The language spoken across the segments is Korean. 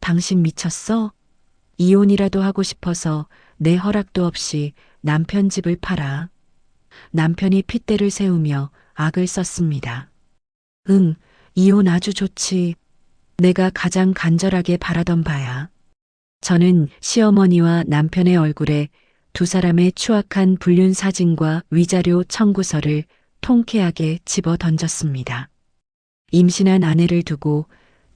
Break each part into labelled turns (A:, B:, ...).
A: 당신 미쳤어? 이혼이라도 하고 싶어서 내 허락도 없이 남편 집을 팔아. 남편이 핏대를 세우며 악을 썼습니다. 응, 이혼 아주 좋지. 내가 가장 간절하게 바라던 바야. 저는 시어머니와 남편의 얼굴에 두 사람의 추악한 불륜 사진과 위자료 청구서를 통쾌하게 집어 던졌습니다. 임신한 아내를 두고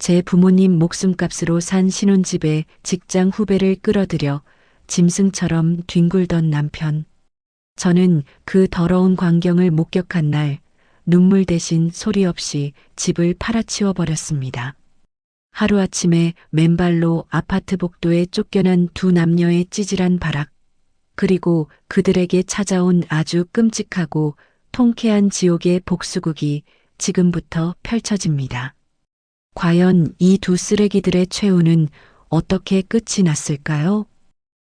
A: 제 부모님 목숨값으로 산 신혼집에 직장 후배를 끌어들여 짐승처럼 뒹굴던 남편. 저는 그 더러운 광경을 목격한 날 눈물 대신 소리 없이 집을 팔아치워 버렸습니다. 하루아침에 맨발로 아파트 복도에 쫓겨난 두 남녀의 찌질한 발악, 그리고 그들에게 찾아온 아주 끔찍하고 통쾌한 지옥의 복수극이 지금부터 펼쳐집니다. 과연 이 두 쓰레기들의 최후는 어떻게 끝이 났을까요?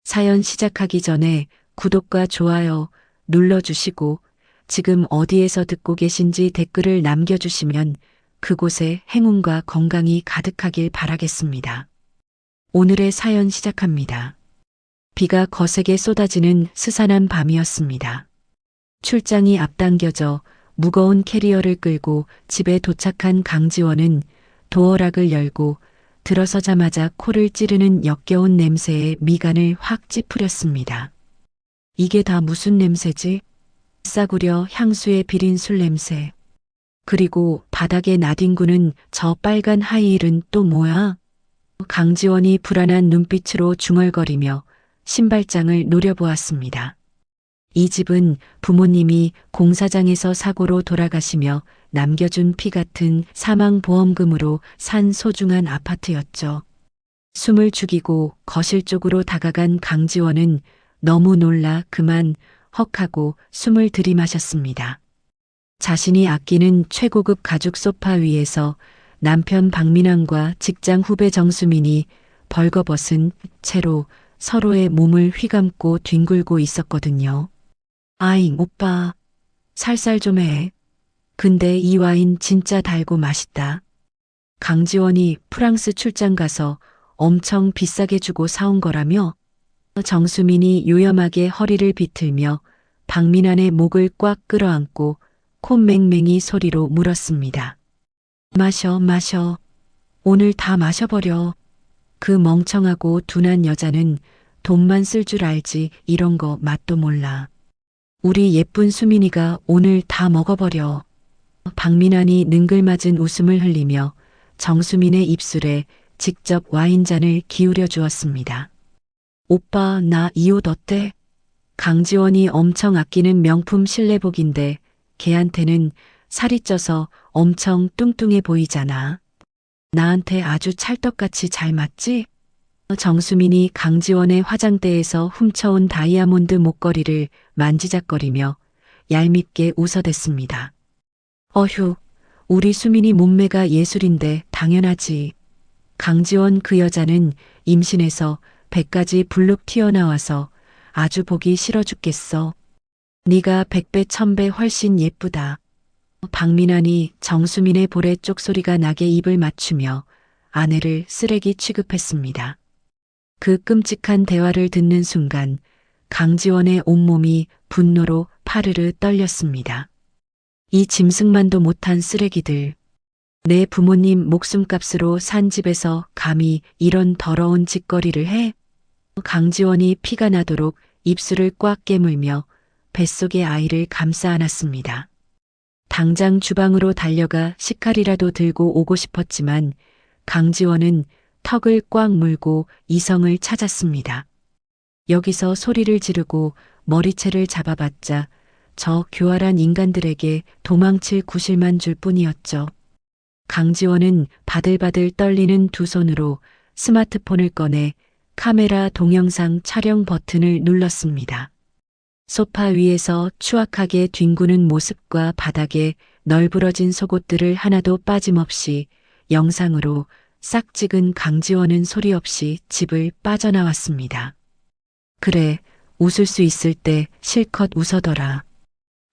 A: 사연 시작하기 전에 구독과 좋아요 눌러주시고 지금 어디에서 듣고 계신지 댓글을 남겨주시면 그곳에 행운과 건강이 가득하길 바라겠습니다. 오늘의 사연 시작합니다. 비가 거세게 쏟아지는 스산한 밤이었습니다. 출장이 앞당겨져 무거운 캐리어를 끌고 집에 도착한 강지원은 도어락을 열고 들어서자마자 코를 찌르는 역겨운 냄새에 미간을 확 찌푸렸습니다. 이게 다 무슨 냄새지? 싸구려 향수에 비린 술 냄새. 그리고 바닥에 나뒹구는 저 빨간 하이힐은 또 뭐야? 강지원이 불안한 눈빛으로 중얼거리며 신발장을 노려보았습니다. 이 집은 부모님이 공사장에서 사고로 돌아가시며 남겨준 피 같은 사망보험금으로 산 소중한 아파트였죠. 숨을 죽이고 거실 쪽으로 다가간 강지원은 너무 놀라 그만 헉하고 숨을 들이마셨습니다. 자신이 아끼는 최고급 가죽 소파 위에서 남편 박민환과 직장 후배 정수민이 벌거벗은 채로 서로의 몸을 휘감고 뒹굴고 있었거든요. 아잉, 오빠. 살살 좀 해. 근데 이 와인 진짜 달고 맛있다. 강지원이 프랑스 출장 가서 엄청 비싸게 주고 사온 거라며? 정수민이 요염하게 허리를 비틀며 박민환의 목을 꽉 끌어안고 콧맹맹이 소리로 물었습니다. 마셔, 마셔. 오늘 다 마셔버려. 그 멍청하고 둔한 여자는 돈만 쓸 줄 알지 이런 거 맛도 몰라. 우리 예쁜 수민이가 오늘 다 먹어버려. 박민환이 능글맞은 웃음을 흘리며 정수민의 입술에 직접 와인잔을 기울여 주었습니다. 오빠, 나 이 옷 어때? 강지원이 엄청 아끼는 명품 실내복인데 걔한테는 살이 쪄서 엄청 뚱뚱해 보이잖아. 나한테 아주 찰떡같이 잘 맞지? 정수민이 강지원의 화장대에서 훔쳐온 다이아몬드 목걸이를 만지작거리며 얄밉게 웃어댔습니다. 어휴, 우리 수민이 몸매가 예술인데 당연하지. 강지원 그 여자는 임신해서 배까지 불룩 튀어나와서 아주 보기 싫어 죽겠어. 네가 100배 1000배 훨씬 예쁘다. 박민환이 정수민의 볼에 쪽소리가 나게 입을 맞추며 아내를 쓰레기 취급했습니다. 그 끔찍한 대화를 듣는 순간 강지원의 온몸이 분노로 파르르 떨렸습니다. 이 짐승만도 못한 쓰레기들. 내 부모님 목숨값으로 산 집에서 감히 이런 더러운 짓거리를 해? 강지원이 피가 나도록 입술을 꽉 깨물며 뱃속의 아이를 감싸 안았습니다. 당장 주방으로 달려가 식칼이라도 들고 오고 싶었지만 강지원은 턱을 꽉 물고 이성을 찾았습니다. 여기서 소리를 지르고 머리채를 잡아봤자 저 교활한 인간들에게 도망칠 구실만 줄 뿐이었죠. 강지원은 바들바들 떨리는 두 손으로 스마트폰을 꺼내 카메라 동영상 촬영 버튼을 눌렀습니다. 소파 위에서 추악하게 뒹구는 모습과 바닥에 널브러진 속옷들을 하나도 빠짐없이 영상으로 싹 찍은 강지원은 소리 없이 집을 빠져나왔습니다. 그래, 웃을 수 있을 때 실컷 웃어더라.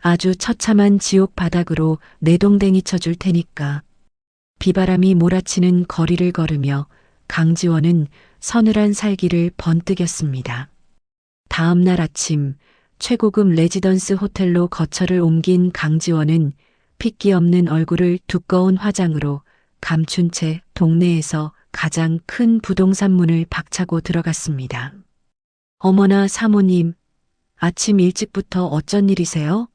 A: 아주 처참한 지옥 바닥으로 내동댕이 쳐줄 테니까. 비바람이 몰아치는 거리를 걸으며 강지원은 서늘한 살기를 번뜩였습니다. 다음 날 아침 최고급 레지던스 호텔로 거처를 옮긴 강지원은 핏기 없는 얼굴을 두꺼운 화장으로 감춘 채 동네에서 가장 큰 부동산 문을 박차고 들어갔습니다. 어머나 사모님, 아침 일찍부터 어쩐 일이세요?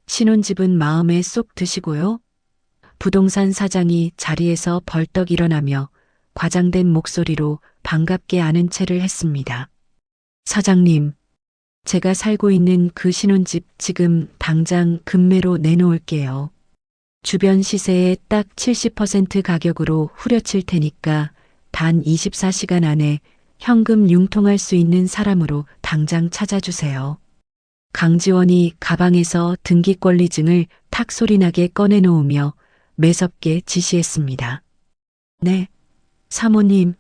A: 신혼집은 마음에 쏙 드시고요? 부동산 사장이 자리에서 벌떡 일어나며 과장된 목소리로 반갑게 아는 체를 했습니다. 사장님, 제가 살고 있는 그 신혼집 지금 당장 급매로 내놓을게요. 주변 시세의 딱 70% 가격으로 후려칠 테니까 단 24시간 안에 현금 융통할 수 있는 사람으로 당장 찾아주세요. 강지원이 가방에서 등기권리증을 탁 소리나게 꺼내놓으며 매섭게 지시했습니다. 네, 사모님,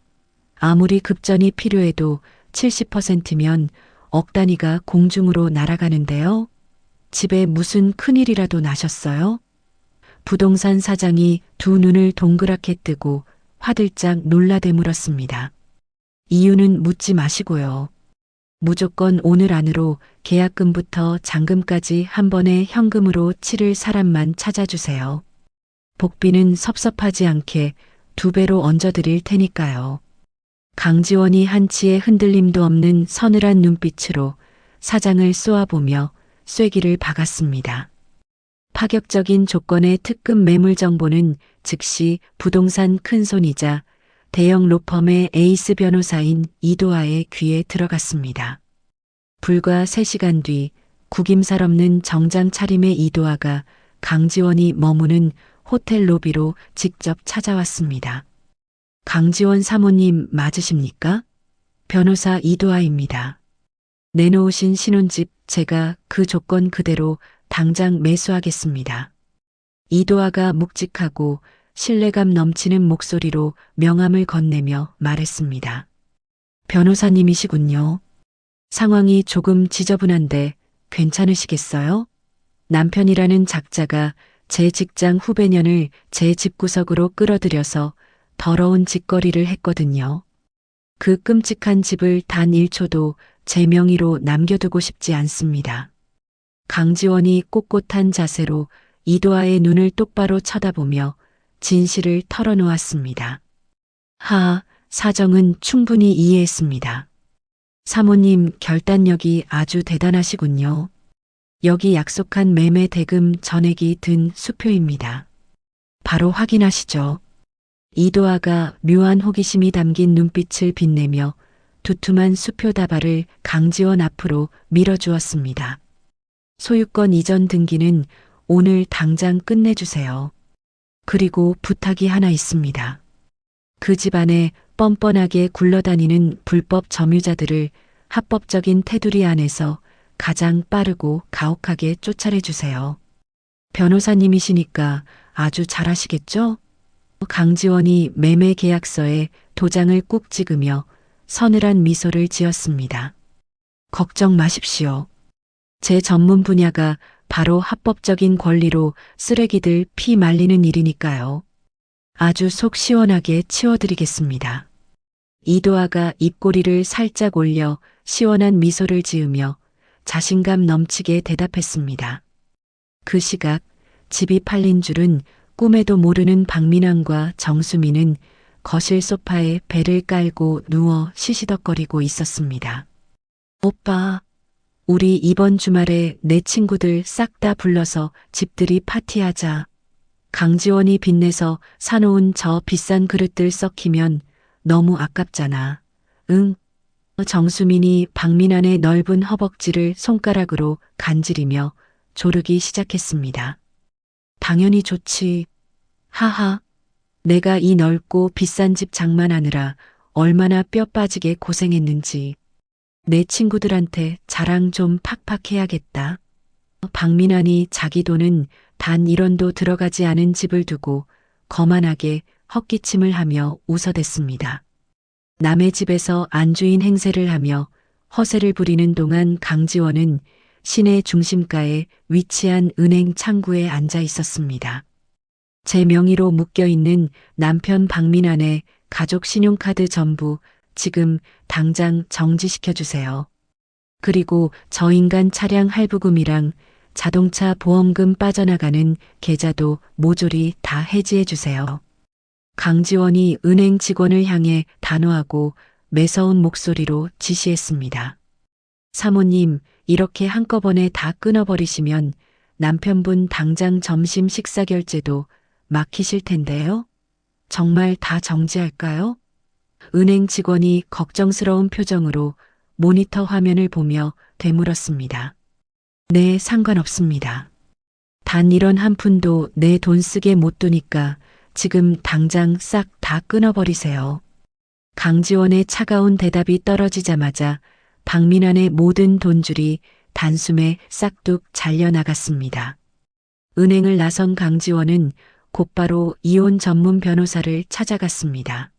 A: 아무리 급전이 필요해도 70%면 억 단위가 공중으로 날아가는데요. 집에 무슨 큰일이라도 나셨어요? 부동산 사장이 두 눈을 동그랗게 뜨고 화들짝 놀라대 물었습니다. 이유는 묻지 마시고요. 무조건 오늘 안으로 계약금부터 잔금까지 한 번에 현금으로 치를 사람만 찾아주세요. 복비는 섭섭하지 않게 2배로 얹어드릴 테니까요. 강지원이 한치의 흔들림도 없는 서늘한 눈빛으로 사장을 쏘아보며 쐐기를 박았습니다. 파격적인 조건의 특급 매물 정보는 즉시 부동산 큰손이자 대형 로펌의 에이스 변호사인 이도하의 귀에 들어갔습니다. 불과 3시간 뒤 구김살 없는 정장 차림의 이도하가 강지원이 머무는 호텔 로비로 직접 찾아왔습니다. 강지원 사모님 맞으십니까? 변호사 이도하입니다. 내놓으신 신혼집 제가 그 조건 그대로 당장 매수하겠습니다. 이도하가 묵직하고 신뢰감 넘치는 목소리로 명함을 건네며 말했습니다. 변호사님이시군요. 상황이 조금 지저분한데 괜찮으시겠어요? 남편이라는 작자가 제 직장 후배년을 제 집구석으로 끌어들여서 더러운 짓거리를 했거든요. 그 끔찍한 집을 단 1초도 제 명의로 남겨두고 싶지 않습니다. 강지원이 꼿꼿한 자세로 이도하의 눈을 똑바로 쳐다보며 진실을 털어놓았습니다. 사정은 충분히 이해했습니다. 사모님 결단력이 아주 대단하시군요. 여기 약속한 매매 대금 전액이 든 수표입니다. 바로 확인하시죠. 이도하가 묘한 호기심이 담긴 눈빛을 빛내며 두툼한 수표 다발을 강지원 앞으로 밀어주었습니다. 소유권 이전 등기는 오늘 당장 끝내주세요. 그리고 부탁이 하나 있습니다. 그 집안에 뻔뻔하게 굴러다니는 불법 점유자들을 합법적인 테두리 안에서 가장 빠르고 가혹하게 쫓아내주세요. 변호사님이시니까 아주 잘하시겠죠? 강지원이 매매 계약서에 도장을 꾹 찍으며 서늘한 미소를 지었습니다. 걱정 마십시오. 제 전문 분야가 바로 합법적인 권리로 쓰레기들 피 말리는 일이니까요. 아주 속 시원하게 치워드리겠습니다. 이도하가 입꼬리를 살짝 올려 시원한 미소를 지으며 자신감 넘치게 대답했습니다. 그 시각 집이 팔린 줄은 꿈에도 모르는 박민환과 정수미는 거실 소파에 배를 깔고 누워 시시덕거리고 있었습니다. 오빠, 우리 이번 주말에 내 친구들 싹 다 불러서 집들이 파티하자. 강지원이 빚내서 사놓은 저 비싼 그릇들 썩히면 너무 아깝잖아. 응. 정수민이 박민환의 넓은 허벅지를 손가락으로 간지리며 조르기 시작했습니다. 당연히 좋지. 하하. 내가 이 넓고 비싼 집 장만하느라 얼마나 뼈 빠지게 고생했는지. 내 친구들한테 자랑 좀 팍팍 해야겠다. 박민환이 자기 돈은 단 1원도 들어가지 않은 집을 두고 거만하게 헛기침을 하며 웃어댔습니다. 남의 집에서 안주인 행세를 하며 허세를 부리는 동안 강지원은 시내 중심가에 위치한 은행 창구에 앉아 있었습니다. 제 명의로 묶여있는 남편 박민환의 가족 신용카드 전부 지금 당장 정지시켜 주세요. 그리고 저인간 차량 할부금이랑 자동차 보험금 빠져나가는 계좌도 모조리 다 해지해 주세요. 강지원이 은행 직원을 향해 단호하고 매서운 목소리로 지시했습니다. 사모님, 이렇게 한꺼번에 다 끊어버리시면 남편분 당장 점심 식사 결제도 막히실 텐데요. 정말 다 정지할까요? 은행 직원이 걱정스러운 표정으로 모니터 화면을 보며 되물었습니다. 네, 상관없습니다. 단 이런 한 푼도 내 돈 쓰게 못 두니까 지금 당장 싹 다 끊어버리세요. 강지원의 차가운 대답이 떨어지자마자 박민환의 모든 돈줄이 단숨에 싹둑 잘려나갔습니다. 은행을 나선 강지원은 곧바로 이혼 전문 변호사를 찾아갔습니다.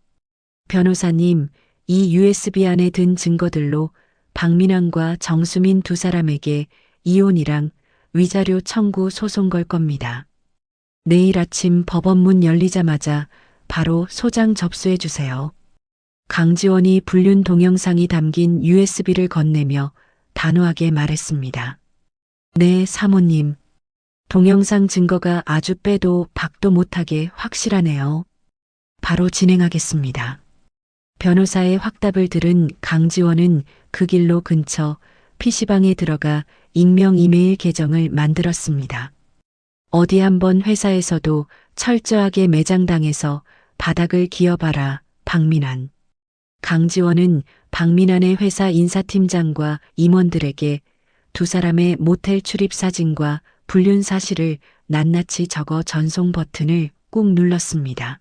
A: 변호사님, 이 USB 안에 든 증거들로 박민환과 정수민 두 사람에게 이혼이랑 위자료 청구 소송 걸 겁니다. 내일 아침 법원문 열리자마자 바로 소장 접수해 주세요. 강지원이 불륜 동영상이 담긴 USB를 건네며 단호하게 말했습니다. 네, 사모님. 동영상 증거가 아주 빼도 박도 못하게 확실하네요. 바로 진행하겠습니다. 변호사의 확답을 들은 강지원은 그 길로 근처 PC방에 들어가 익명 이메일 계정을 만들었습니다. 어디 한번 회사에서도 철저하게 매장당해서 바닥을 기어봐라, 박민환. 강지원은 박민환의 회사 인사팀장과 임원들에게 두 사람의 모텔 출입 사진과 불륜 사실을 낱낱이 적어 전송 버튼을 꾹 눌렀습니다.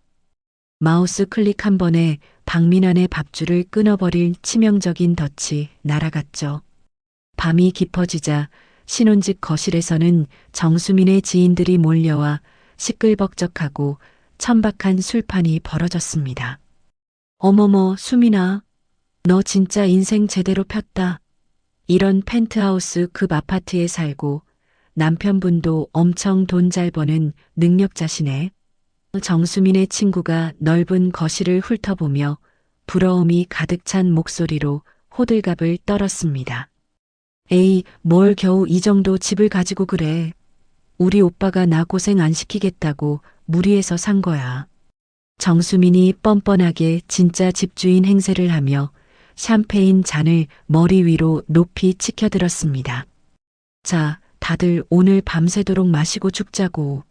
A: 마우스 클릭 한 번에 박민환의 밥줄을 끊어버릴 치명적인 덫이 날아갔죠. 밤이 깊어지자 신혼집 거실에서는 정수민의 지인들이 몰려와 시끌벅적하고 천박한 술판이 벌어졌습니다. 어머머, 수민아, 너 진짜 인생 제대로 폈다. 이런 펜트하우스급 아파트에 살고 남편분도 엄청 돈 잘 버는 능력자시네. 정수민의 친구가 넓은 거실을 훑어보며 부러움이 가득 찬 목소리로 호들갑을 떨었습니다. 에이, 뭘 겨우 이 정도 집을 가지고 그래. 우리 오빠가 나 고생 안 시키겠다고 무리해서 산 거야. 정수민이 뻔뻔하게 진짜 집주인 행세를 하며 샴페인 잔을 머리 위로 높이 치켜들었습니다. 자, 다들 오늘 밤새도록 마시고 죽자고.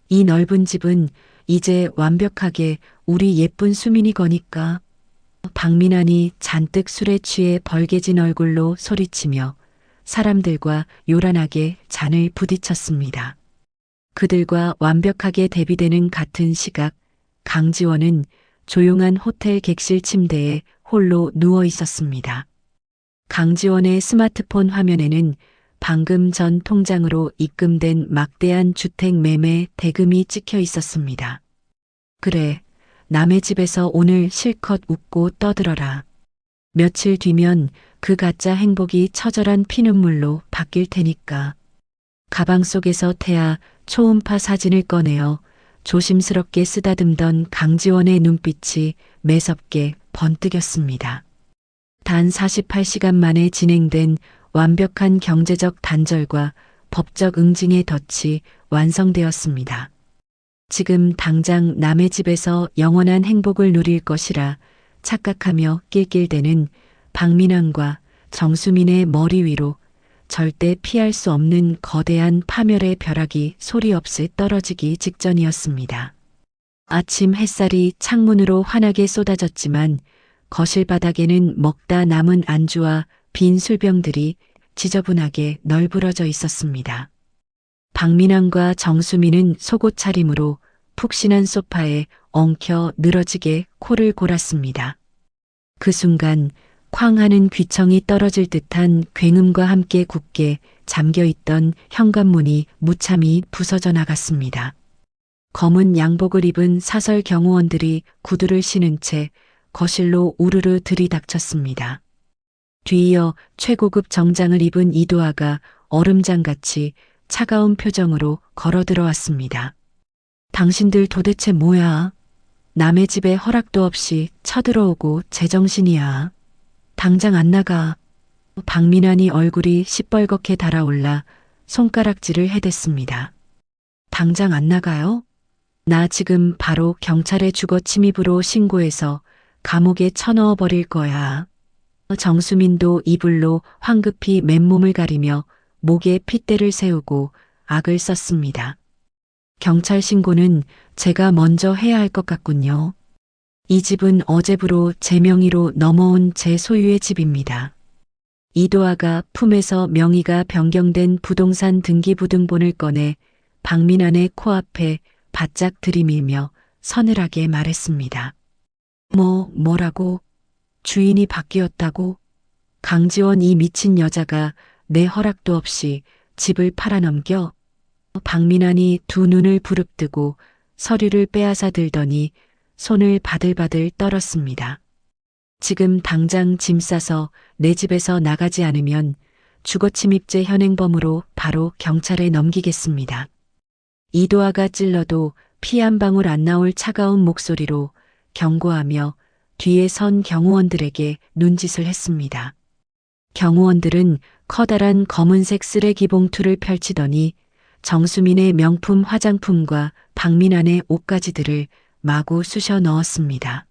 A: 이 넓은 집은 이제 완벽하게 우리 예쁜 수민이 거니까. 박민환이 잔뜩 술에 취해 벌개진 얼굴로 소리치며 사람들과 요란하게 잔을 부딪혔습니다. 그들과 완벽하게 대비되는 같은 시각, 강지원은 조용한 호텔 객실 침대에 홀로 누워 있었습니다. 강지원의 스마트폰 화면에는 방금 전 통장으로 입금된 막대한 주택 매매 대금이 찍혀 있었습니다. 그래, 남의 집에서 오늘 실컷 웃고 떠들어라. 며칠 뒤면 그 가짜 행복이 처절한 피눈물로 바뀔 테니까. 가방 속에서 태아 초음파 사진을 꺼내어 조심스럽게 쓰다듬던 강지원의 눈빛이 매섭게 번뜩였습니다. 단 48시간 만에 진행된 완벽한 경제적 단절과 법적 응징의 덫이 완성되었습니다. 지금 당장 남의 집에서 영원한 행복을 누릴 것이라 착각하며 낄낄대는 박민환과 정수민의 머리 위로 절대 피할 수 없는 거대한 파멸의 벼락이 소리 없이 떨어지기 직전이었습니다. 아침 햇살이 창문으로 환하게 쏟아졌지만 거실 바닥에는 먹다 남은 안주와 빈 술병들이 지저분하게 널브러져 있었습니다. 박민환과 정수민은 속옷 차림으로 푹신한 소파에 엉켜 늘어지게 코를 골았습니다. 그 순간 쾅 하는 귀청이 떨어질 듯한 굉음과 함께 굳게 잠겨있던 현관문이 무참히 부서져 나갔습니다. 검은 양복을 입은 사설 경호원들이 구두를 신은 채 거실로 우르르 들이닥쳤습니다. 뒤이어 최고급 정장을 입은 이도아가 얼음장같이 차가운 표정으로 걸어 들어왔습니다. 당신들 도대체 뭐야? 남의 집에 허락도 없이 쳐들어오고 제정신이야. 당장 안 나가. 박민환이 얼굴이 시뻘겋게 달아올라 손가락질을 해댔습니다. 당장 안 나가요? 나 지금 바로 경찰에 주거 침입으로 신고해서 감옥에 쳐넣어 버릴 거야. 정수민도 이불로 황급히 맨몸을 가리며 목에 핏대를 세우고 악을 썼습니다. 경찰 신고는 제가 먼저 해야 할 것 같군요. 이 집은 어제부로 제 명의로 넘어온 제 소유의 집입니다. 이도아가 품에서 명의가 변경된 부동산 등기부등본을 꺼내 박민환의 코앞에 바짝 들이밀며 서늘하게 말했습니다. 뭐라고? 주인이 바뀌었다고? 강지원 이 미친 여자가 내 허락도 없이 집을 팔아넘겨? 박민환이 두 눈을 부릅뜨고 서류를 빼앗아 들더니 손을 바들바들 떨었습니다. 지금 당장 짐 싸서 내 집에서 나가지 않으면 주거침입죄 현행범으로 바로 경찰에 넘기겠습니다. 이도아가 찔러도 피 한 방울 안 나올 차가운 목소리로 경고하며 뒤에 선 경호원들에게 눈짓을 했습니다. 경호원들은 커다란 검은색 쓰레기 봉투를 펼치더니 정수민의 명품 화장품과 박민환의 옷가지들을 마구 쑤셔 넣었습니다.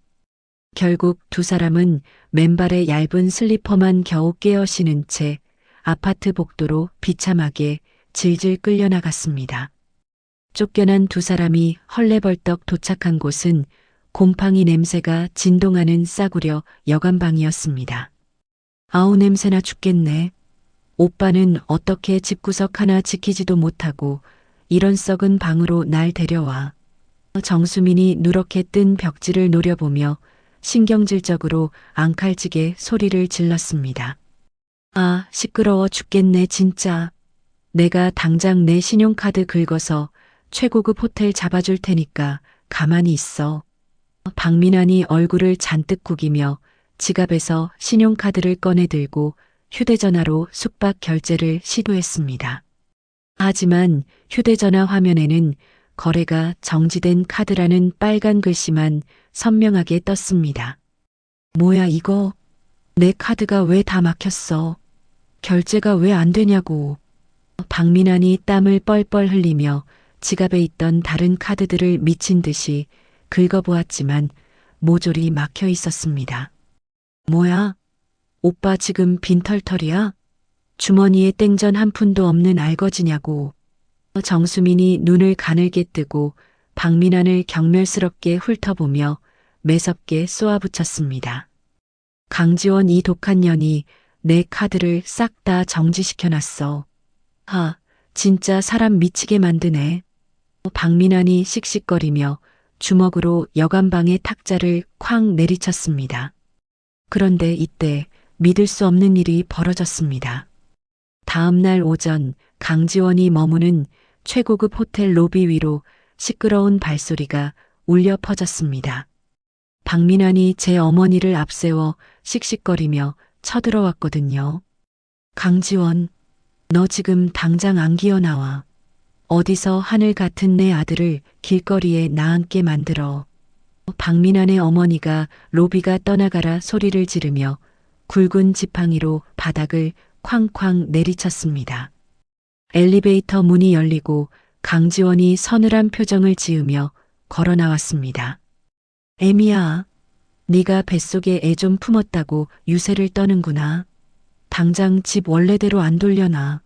A: 결국 두 사람은 맨발에 얇은 슬리퍼만 겨우 깨어 신은 채 아파트 복도로 비참하게 질질 끌려나갔습니다. 쫓겨난 두 사람이 헐레벌떡 도착한 곳은 곰팡이 냄새가 진동하는 싸구려 여관방이었습니다. 아우 냄새나 죽겠네. 오빠는 어떻게 집구석 하나 지키지도 못하고 이런 썩은 방으로 날 데려와. 정수민이 누렇게 뜬 벽지를 노려보며 신경질적으로 앙칼지게 소리를 질렀습니다. 아, 시끄러워 죽겠네 진짜. 내가 당장 내 신용카드 긁어서 최고급 호텔 잡아줄 테니까 가만히 있어. 박민환이 얼굴을 잔뜩 구기며 지갑에서 신용카드를 꺼내 들고 휴대전화로 숙박 결제를 시도했습니다. 하지만 휴대전화 화면에는 거래가 정지된 카드라는 빨간 글씨만 선명하게 떴습니다. 뭐야 이거? 내 카드가 왜 다 막혔어? 결제가 왜 안 되냐고. 박민환이 땀을 뻘뻘 흘리며 지갑에 있던 다른 카드들을 미친 듯이 긁어보았지만 모조리 막혀 있었습니다. 뭐야? 오빠 지금 빈털털이야? 주머니에 땡전 한 푼도 없는 알거지냐고. 정수민이 눈을 가늘게 뜨고 박민환을 경멸스럽게 훑어보며 매섭게 쏘아붙였습니다. 강지원 이 독한 년이 내 카드를 싹 다 정지시켜놨어. 진짜 사람 미치게 만드네. 박민환이 씩씩거리며 주먹으로 여관방의 탁자를 쾅 내리쳤습니다. 그런데 이때 믿을 수 없는 일이 벌어졌습니다. 다음 날 오전 강지원이 머무는 최고급 호텔 로비 위로 시끄러운 발소리가 울려 퍼졌습니다. 박민환이 제 어머니를 앞세워 씩씩거리며 쳐들어왔거든요. 강지원, 너 지금 당장 안 기어나와. 어디서 하늘 같은 내 아들을 길거리에 나앉게 만들어. 박민환의 어머니가 로비가 떠나가라 소리를 지르며 굵은 지팡이로 바닥을 쾅쾅 내리쳤습니다. 엘리베이터 문이 열리고 강지원이 서늘한 표정을 지으며 걸어 나왔습니다. 애미야, 네가 뱃속에 애 좀 품었다고 유세를 떠는구나. 당장 집 원래대로 안 돌려놔.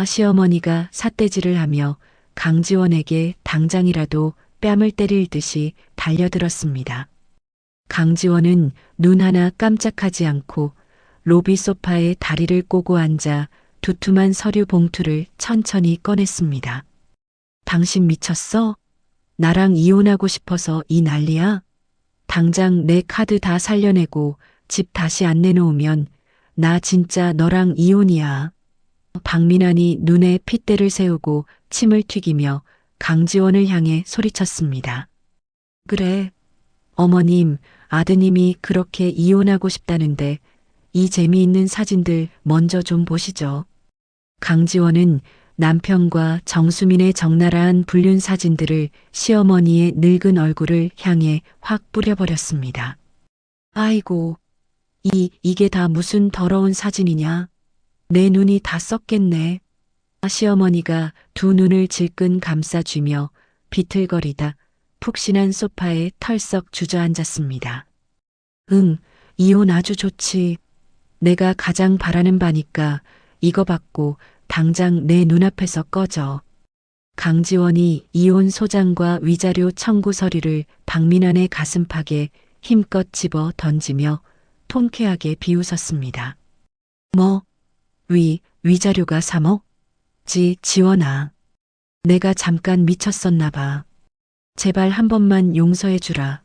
A: 시어머니가 삿대질을 하며 강지원에게 당장이라도 뺨을 때릴 듯이 달려들었습니다. 강지원은 눈 하나 깜짝하지 않고 로비 소파에 다리를 꼬고 앉아 두툼한 서류 봉투를 천천히 꺼냈습니다. 당신 미쳤어? 나랑 이혼하고 싶어서 이 난리야? 당장 내 카드 다 살려내고 집 다시 안 내놓으면 나 진짜 너랑 이혼이야. 박민환이 눈에 핏대를 세우고 침을 튀기며 강지원을 향해 소리쳤습니다. 그래, 어머님, 아드님이 그렇게 이혼하고 싶다는데 이 재미있는 사진들 먼저 좀 보시죠. 강지원은 남편과 정수민의 적나라한 불륜 사진들을 시어머니의 늙은 얼굴을 향해 확 뿌려버렸습니다. 아이고, 이게 다 무슨 더러운 사진이냐? 내 눈이 다 썩겠네. 시어머니가 두 눈을 질끈 감싸쥐며 비틀거리다 푹신한 소파에 털썩 주저앉았습니다. 응, 이혼 아주 좋지. 내가 가장 바라는 바니까 이거 받고 당장 내 눈앞에서 꺼져. 강지원이 이혼 소장과 위자료 청구 서류를 박민환의 가슴팍에 힘껏 집어 던지며 통쾌하게 비웃었습니다. 뭐? 위자료가 3억? 지원아. 내가 잠깐 미쳤었나 봐. 제발 한 번만 용서해 주라.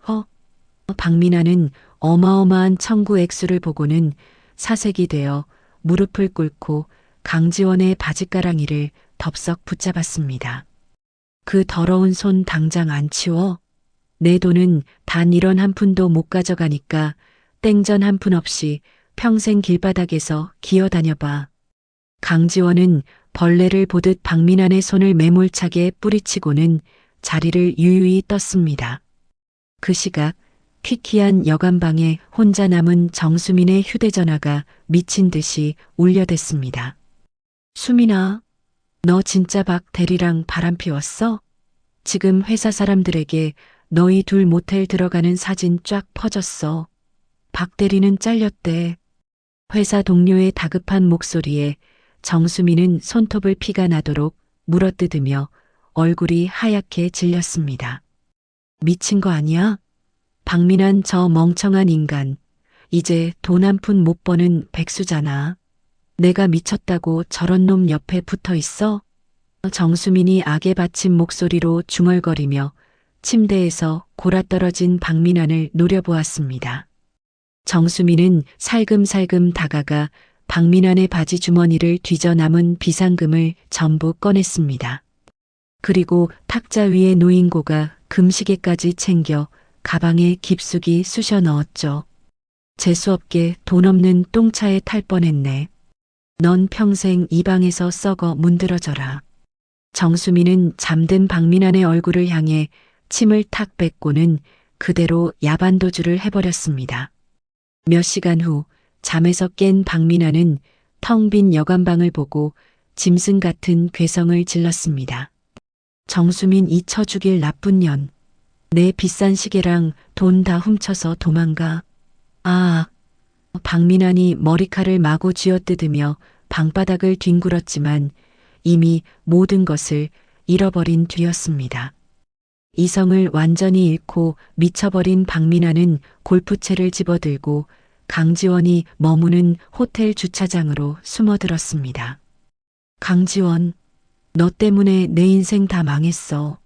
A: 박민환은 어마어마한 청구 액수를 보고는 사색이 되어 무릎을 꿇고 강지원의 바짓가랑이를 덥석 붙잡았습니다. 그 더러운 손 당장 안 치워? 내 돈은 단 1원 한 푼도 못 가져가니까 땡전 한 푼 없이 평생 길바닥에서 기어다녀봐. 강지원은 벌레를 보듯 박민환의 손을 매몰차게 뿌리치고는 자리를 유유히 떴습니다. 그 시각 퀴퀴한 여관방에 혼자 남은 정수민의 휴대전화가 미친 듯이 울려댔습니다. 수민아, 너 진짜 박 대리랑 바람 피웠어? 지금 회사 사람들에게 너희 둘 모텔 들어가는 사진 쫙 퍼졌어. 박 대리는 잘렸대. 회사 동료의 다급한 목소리에 정수민은 손톱을 피가 나도록 물어뜯으며 얼굴이 하얗게 질렸습니다. 미친 거 아니야? 박민환 저 멍청한 인간. 이제 돈 한 푼 못 버는 백수잖아. 내가 미쳤다고 저런 놈 옆에 붙어 있어? 정수민이 악에 받친 목소리로 중얼거리며 침대에서 골아떨어진 박민환을 노려보았습니다. 정수민은 살금살금 다가가 박민환의 바지 주머니를 뒤져 남은 비상금을 전부 꺼냈습니다. 그리고 탁자 위에 놓인 고가 금시계까지 챙겨 가방에 깊숙이 쑤셔 넣었죠. 재수없게 돈 없는 똥차에 탈 뻔했네. 넌 평생 이 방에서 썩어 문드러져라. 정수민은 잠든 박민환의 얼굴을 향해 침을 탁 뱉고는 그대로 야반도주를 해버렸습니다. 몇 시간 후 잠에서 깬 박민환은 텅 빈 여관방을 보고 짐승 같은 괴성을 질렀습니다. 정수민 잊혀 죽일 나쁜 년. 내 비싼 시계랑 돈 다 훔쳐서 도망가. 박민환이 머리칼을 마구 쥐어뜯으며 방바닥을 뒹굴었지만 이미 모든 것을 잃어버린 뒤였습니다. 이성을 완전히 잃고 미쳐버린 박민환은 골프채를 집어들고 강지원이 머무는 호텔 주차장으로 숨어들었습니다. 강지원, 너 때문에 내 인생 다 망했어.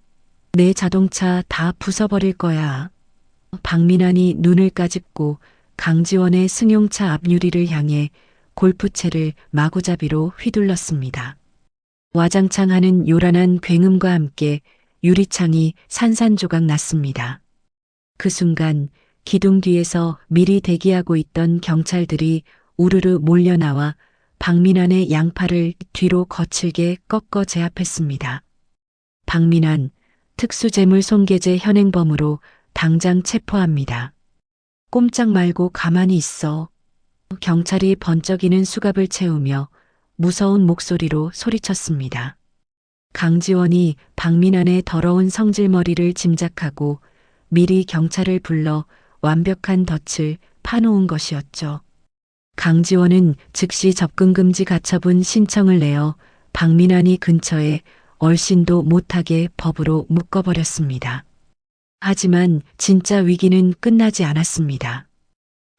A: 내 자동차 다 부숴버릴 거야. 박민환이 눈을 까짓고 강지원의 승용차 앞유리를 향해 골프채를 마구잡이로 휘둘렀습니다. 와장창 하는 요란한 굉음과 함께 유리창이 산산조각 났습니다. 그 순간 기둥 뒤에서 미리 대기하고 있던 경찰들이 우르르 몰려나와 박민환의 양팔을 뒤로 거칠게 꺾어 제압했습니다. 박민환, 특수재물 손괴죄 현행범으로 당장 체포합니다. 꼼짝 말고 가만히 있어. 경찰이 번쩍이는 수갑을 채우며 무서운 목소리로 소리쳤습니다. 강지원이 박민환의 더러운 성질머리를 짐작하고 미리 경찰을 불러 완벽한 덫을 파놓은 것이었죠. 강지원은 즉시 접근금지 가처분 신청을 내어 박민환이 근처에 얼씬도 못하게 법으로 묶어버렸습니다. 하지만 진짜 위기는 끝나지 않았습니다.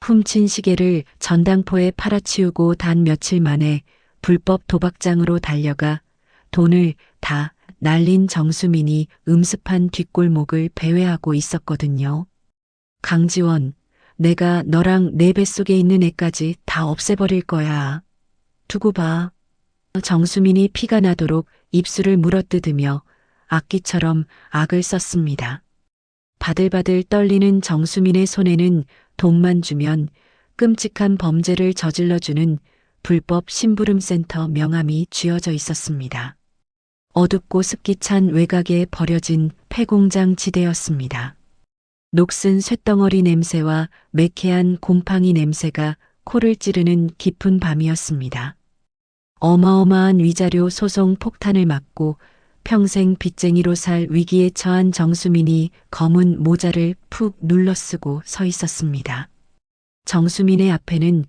A: 훔친 시계를 전당포에 팔아치우고 단 며칠 만에 불법 도박장으로 달려가 돈을 다 날린 정수민이 음습한 뒷골목을 배회하고 있었거든요. 강지원, 내가 너랑 내 뱃속에 있는 애까지 다 없애버릴 거야. 두고 봐. 정수민이 피가 나도록 입술을 물어뜯으며 악기처럼 악을 썼습니다. 바들바들 떨리는 정수민의 손에는 돈만 주면 끔찍한 범죄를 저질러주는 불법 심부름센터 명함이 쥐어져 있었습니다. 어둡고 습기 찬 외곽에 버려진 폐공장 지대였습니다. 녹슨 쇳덩어리 냄새와 매캐한 곰팡이 냄새가 코를 찌르는 깊은 밤이었습니다. 어마어마한 위자료 소송 폭탄을 맞고 평생 빚쟁이로 살 위기에 처한 정수민이 검은 모자를 푹 눌러쓰고 서 있었습니다. 정수민의 앞에는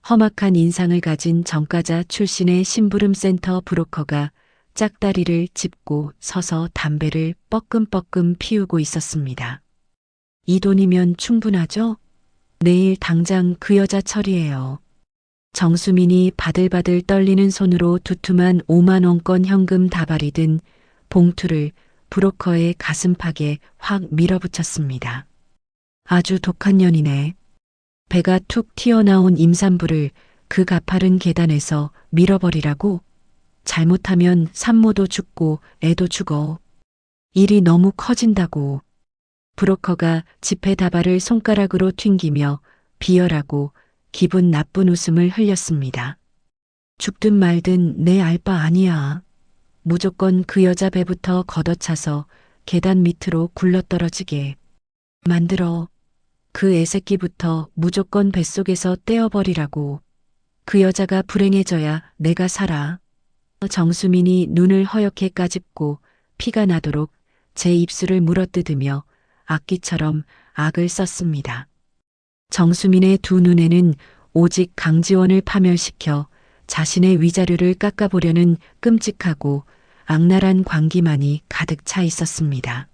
A: 험악한 인상을 가진 정가자 출신의 심부름센터 브로커가 짝다리를 짚고 서서 담배를 뻐끔뻐끔 피우고 있었습니다. 이 돈이면 충분하죠? 내일 당장 그 여자 처리해요. 정수민이 바들바들 떨리는 손으로 두툼한 5만 원권 현금 다발이 든 봉투를 브로커의 가슴팍에 확 밀어붙였습니다. 아주 독한 년이네. 배가 툭 튀어나온 임산부를 그 가파른 계단에서 밀어버리라고? 잘못하면 산모도 죽고 애도 죽어. 일이 너무 커진다고. 브로커가 지폐 다발을 손가락으로 튕기며 비열하고 기분 나쁜 웃음을 흘렸습니다. 죽든 말든 내 알 바 아니야. 무조건 그 여자 배부터 걷어차서 계단 밑으로 굴러떨어지게 만들어. 그 애새끼부터 무조건 뱃속에서 떼어버리라고. 그 여자가 불행해져야 내가 살아. 정수민이 눈을 허옇게 까짓고 피가 나도록 제 입술을 물어뜯으며 악기처럼 악을 썼습니다. 정수민의 두 눈에는 오직 강지원을 파멸시켜 자신의 위자료를 깎아보려는 끔찍하고 악랄한 광기만이 가득 차 있었습니다.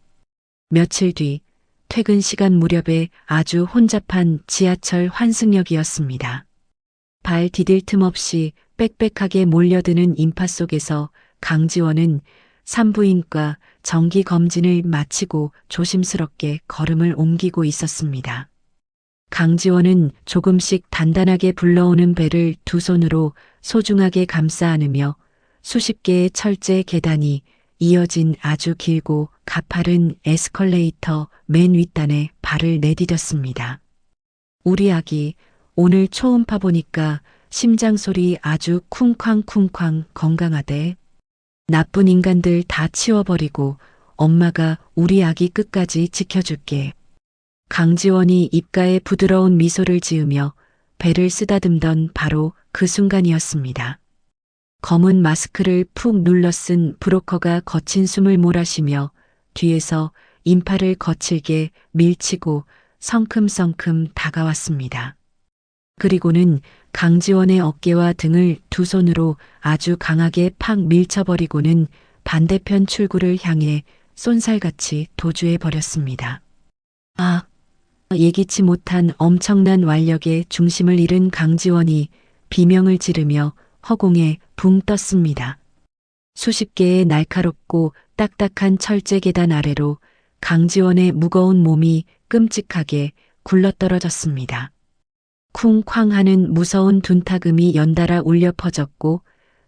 A: 며칠 뒤 퇴근 시간 무렵에 아주 혼잡한 지하철 환승역이었습니다. 발 디딜 틈 없이 빽빽하게 몰려드는 인파 속에서 강지원은 산부인과 정기 검진을 마치고 조심스럽게 걸음을 옮기고 있었습니다. 강지원은 조금씩 단단하게 불러오는 배를 두 손으로 소중하게 감싸 안으며 수십 개의 철제 계단이 이어진 아주 길고 가파른 에스컬레이터 맨 윗단에 발을 내디뎠습니다. 우리 아기 오늘 초음파 보니까 심장 소리 아주 쿵쾅쿵쾅 건강하대. 나쁜 인간들 다 치워버리고 엄마가 우리 아기 끝까지 지켜줄게. 강지원이 입가에 부드러운 미소를 지으며 배를 쓰다듬던 바로 그 순간이었습니다. 검은 마스크를 푹 눌러 쓴 브로커가 거친 숨을 몰아쉬며 뒤에서 인파를 거칠게 밀치고 성큼성큼 다가왔습니다. 그리고는 강지원의 어깨와 등을 두 손으로 아주 강하게 팍 밀쳐버리고는 반대편 출구를 향해 쏜살같이 도주해 버렸습니다. 예기치 못한 엄청난 완력에 중심을 잃은 강지원이 비명을 지르며 허공에 붕 떴습니다. 수십 개의 날카롭고 딱딱한 철제 계단 아래로 강지원의 무거운 몸이 끔찍하게 굴러떨어졌습니다. 쿵쾅 하는 무서운 둔탁음이 연달아 울려 퍼졌고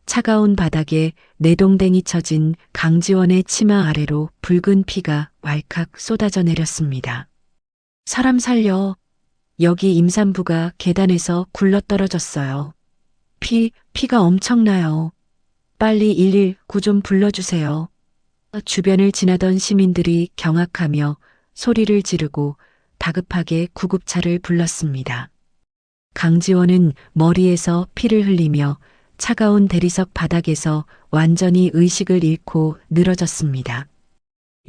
A: 차가운 바닥에 내동댕이 쳐진 강지원의 치마 아래로 붉은 피가 왈칵 쏟아져 내렸습니다. 사람 살려. 여기 임산부가 계단에서 굴러떨어졌어요. 피가 엄청나요. 빨리 119 좀 불러주세요. 주변을 지나던 시민들이 경악하며 소리를 지르고 다급하게 구급차를 불렀습니다. 강지원은 머리에서 피를 흘리며 차가운 대리석 바닥에서 완전히 의식을 잃고 늘어졌습니다.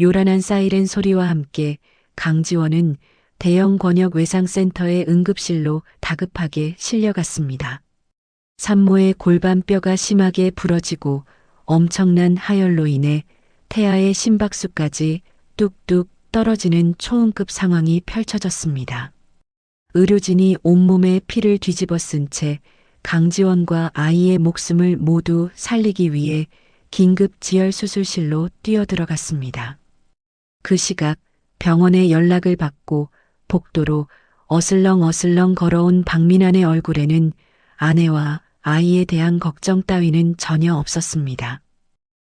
A: 요란한 사이렌 소리와 함께 강지원은 대형 권역 외상센터의 응급실로 다급하게 실려갔습니다. 산모의 골반뼈가 심하게 부러지고 엄청난 하열로 인해 태아의 심박수까지 뚝뚝 떨어지는 초응급 상황이 펼쳐졌습니다. 의료진이 온몸에 피를 뒤집어 쓴 채 강지원과 아이의 목숨을 모두 살리기 위해 긴급 지혈수술실로 뛰어들어갔습니다. 그 시각 병원에 연락을 받고 복도로 어슬렁어슬렁 걸어온 박민환의 얼굴에는 아내와 아이에 대한 걱정 따위는 전혀 없었습니다.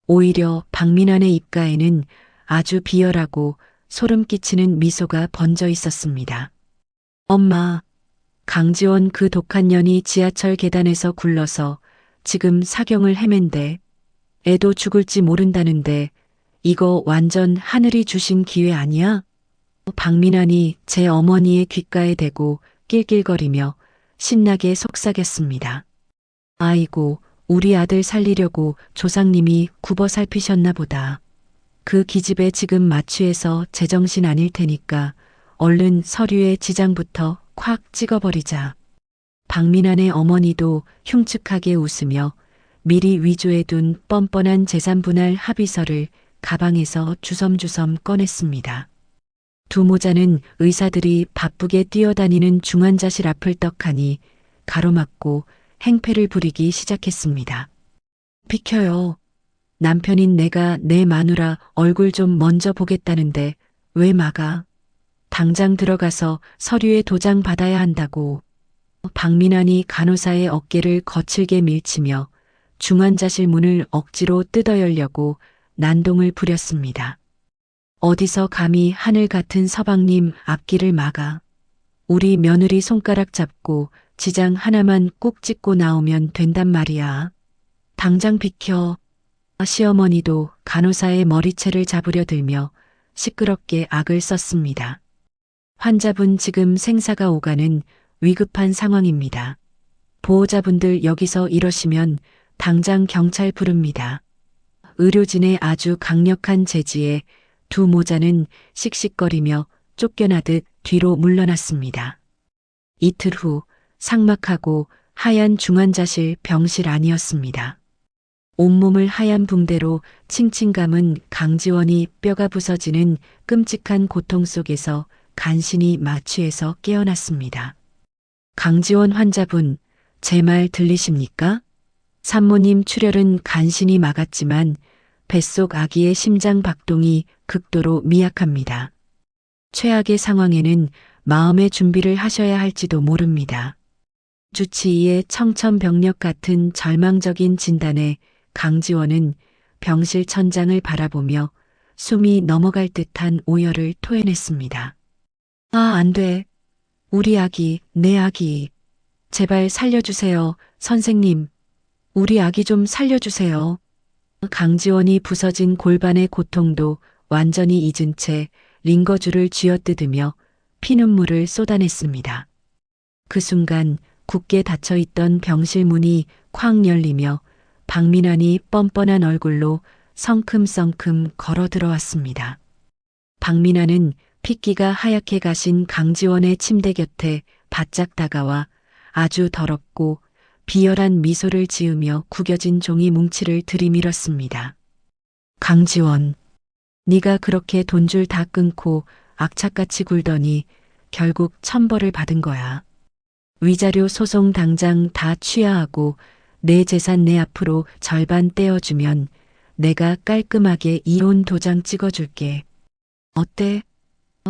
A: 오히려 박민환의 입가에는 아주 비열하고 소름 끼치는 미소가 번져 있었습니다. 엄마, 강지원 그 독한 년이 지하철 계단에서 굴러서 지금 사경을 헤맨대. 애도 죽을지 모른다는데 이거 완전 하늘이 주신 기회 아니야? 박민환이 제 어머니의 귓가에 대고 낄낄거리며 신나게 속삭였습니다. 아이고, 우리 아들 살리려고 조상님이 굽어 살피셨나 보다. 그 기집애 지금 마취해서 제정신 아닐 테니까 얼른 서류에 지장부터 콱 찍어버리자. 박민환의 어머니도 흉측하게 웃으며 미리 위조해둔 뻔뻔한 재산분할 합의서를 가방에서 주섬주섬 꺼냈습니다. 두 모자는 의사들이 바쁘게 뛰어다니는 중환자실 앞을 떡하니 가로막고 행패를 부리기 시작했습니다. 비켜요. 남편인 내가 내 마누라 얼굴 좀 먼저 보겠다는데 왜 막아? 당장 들어가서 서류에 도장 받아야 한다고. 박민환이 간호사의 어깨를 거칠게 밀치며 중환자실 문을 억지로 뜯어 열려고 난동을 부렸습니다. 어디서 감히 하늘 같은 서방님 앞길을 막아. 우리 며느리 손가락 잡고 지장 하나만 꾹 찍고 나오면 된단 말이야. 당장 비켜. 시어머니도 간호사의 머리채를 잡으려 들며 시끄럽게 악을 썼습니다. 환자분 지금 생사가 오가는 위급한 상황입니다. 보호자분들 여기서 이러시면 당장 경찰 부릅니다. 의료진의 아주 강력한 제지에 두 모자는 씩씩거리며 쫓겨나듯 뒤로 물러났습니다. 이틀 후 삭막하고 하얀 중환자실 병실 안이었습니다. 온몸을 하얀 붕대로 칭칭 감은 강지원이 뼈가 부서지는 끔찍한 고통 속에서 간신히 마취해서 깨어났습니다. 강지원 환자분, 제 말 들리십니까? 산모님 출혈은 간신히 막았지만 뱃속 아기의 심장 박동이 극도로 미약합니다. 최악의 상황에는 마음의 준비를 하셔야 할지도 모릅니다. 주치의의 청천벽력 같은 절망적인 진단에 강지원은 병실 천장을 바라보며 숨이 넘어갈 듯한 오열을 토해냈습니다. 아, 안 돼. 우리 아기, 내 아기. 제발 살려주세요, 선생님. 우리 아기 좀 살려주세요. 강지원이 부서진 골반의 고통도 완전히 잊은 채 링거줄을 쥐어뜯으며 피눈물을 쏟아냈습니다. 그 순간 굳게 닫혀있던 병실 문이 쾅 열리며 박민환이 뻔뻔한 얼굴로 성큼성큼 걸어 들어왔습니다. 박민환은 핏기가 하얗게 가신 강지원의 침대 곁에 바짝 다가와 아주 더럽고 비열한 미소를 지으며 구겨진 종이 뭉치를 들이밀었습니다. 강지원, 네가 그렇게 돈줄 다 끊고 악착같이 굴더니 결국 천벌을 받은 거야. 위자료 소송 당장 다 취하하고 내 재산 내 앞으로 절반 떼어주면 내가 깔끔하게 이혼 도장 찍어줄게. 어때?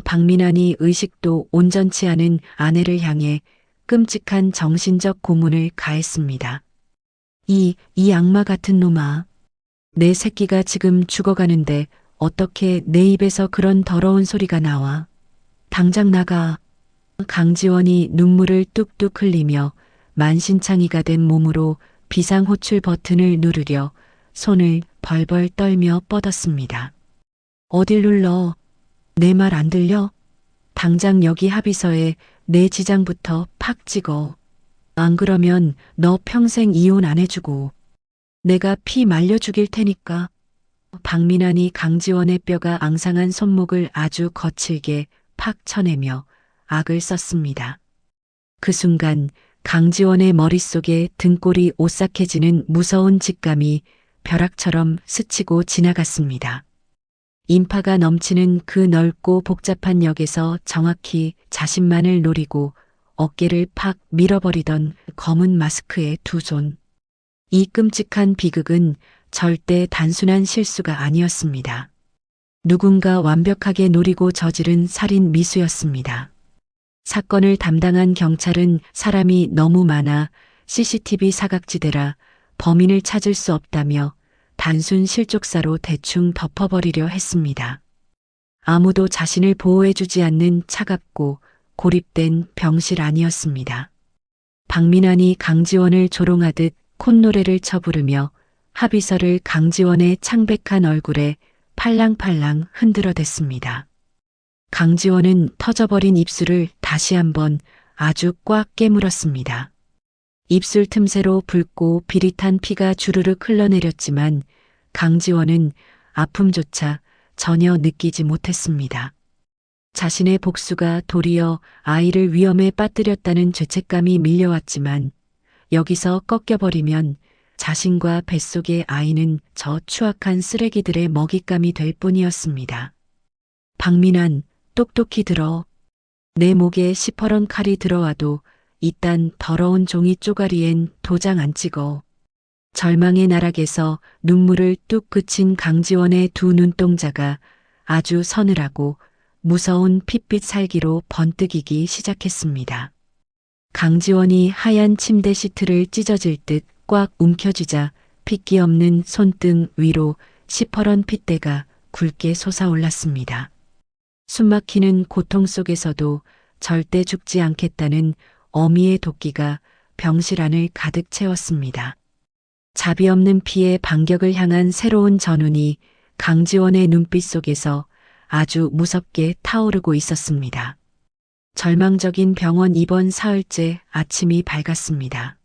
A: 박민환이 의식도 온전치 않은 아내를 향해 끔찍한 정신적 고문을 가했습니다. 이 악마 같은 놈아. 내 새끼가 지금 죽어가는데 어떻게 내 입에서 그런 더러운 소리가 나와. 당장 나가. 강지원이 눈물을 뚝뚝 흘리며 만신창이가 된 몸으로 비상호출 버튼을 누르려 손을 벌벌 떨며 뻗었습니다. 어딜 눌러? 내 말 안 들려? 당장 여기 합의서에 내 지장부터 팍 찍어. 안 그러면 너 평생 이혼 안 해주고 내가 피 말려 죽일 테니까. 박민환이 강지원의 뼈가 앙상한 손목을 아주 거칠게 팍 쳐내며 악을 썼습니다. 그 순간 강지원의 머릿속에 등골이 오싹해지는 무서운 직감이 벼락처럼 스치고 지나갔습니다. 인파가 넘치는 그 넓고 복잡한 역에서 정확히 자신만을 노리고 어깨를 팍 밀어버리던 검은 마스크의 두 손. 이 끔찍한 비극은 절대 단순한 실수가 아니었습니다. 누군가 완벽하게 노리고 저지른 살인 미수였습니다. 사건을 담당한 경찰은 사람이 너무 많아 CCTV 사각지대라 범인을 찾을 수 없다며 단순 실족사로 대충 덮어버리려 했습니다. 아무도 자신을 보호해주지 않는 차갑고 고립된 병실 안이었습니다. 박민환이 강지원을 조롱하듯 콧노래를 쳐부르며 합의서를 강지원의 창백한 얼굴에 팔랑팔랑 흔들어댔습니다. 강지원은 터져버린 입술을 다시 한번 아주 꽉 깨물었습니다. 입술 틈새로 붉고 비릿한 피가 주르륵 흘러내렸지만 강지원은 아픔조차 전혀 느끼지 못했습니다. 자신의 복수가 도리어 아이를 위험에 빠뜨렸다는 죄책감이 밀려왔지만 여기서 꺾여버리면 자신과 뱃속의 아이는 저 추악한 쓰레기들의 먹잇감이 될 뿐이었습니다. 박민환, 똑똑히 들어. 내 목에 시퍼런 칼이 들어와도 이딴 더러운 종이 쪼가리엔 도장 안 찍어. 절망의 나락에서 눈물을 뚝 그친 강지원의 두 눈동자가 아주 서늘하고 무서운 핏빛 살기로 번뜩이기 시작했습니다. 강지원이 하얀 침대 시트를 찢어질 듯 꽉 움켜쥐자 핏기 없는 손등 위로 시퍼런 핏대가 굵게 솟아올랐습니다. 숨막히는 고통 속에서도 절대 죽지 않겠다는 어미의 도끼가 병실 안을 가득 채웠습니다. 자비 없는 피의 반격을 향한 새로운 전운이 강지원의 눈빛 속에서 아주 무섭게 타오르고 있었습니다. 절망적인 병원 입원 사흘째 아침이 밝았습니다.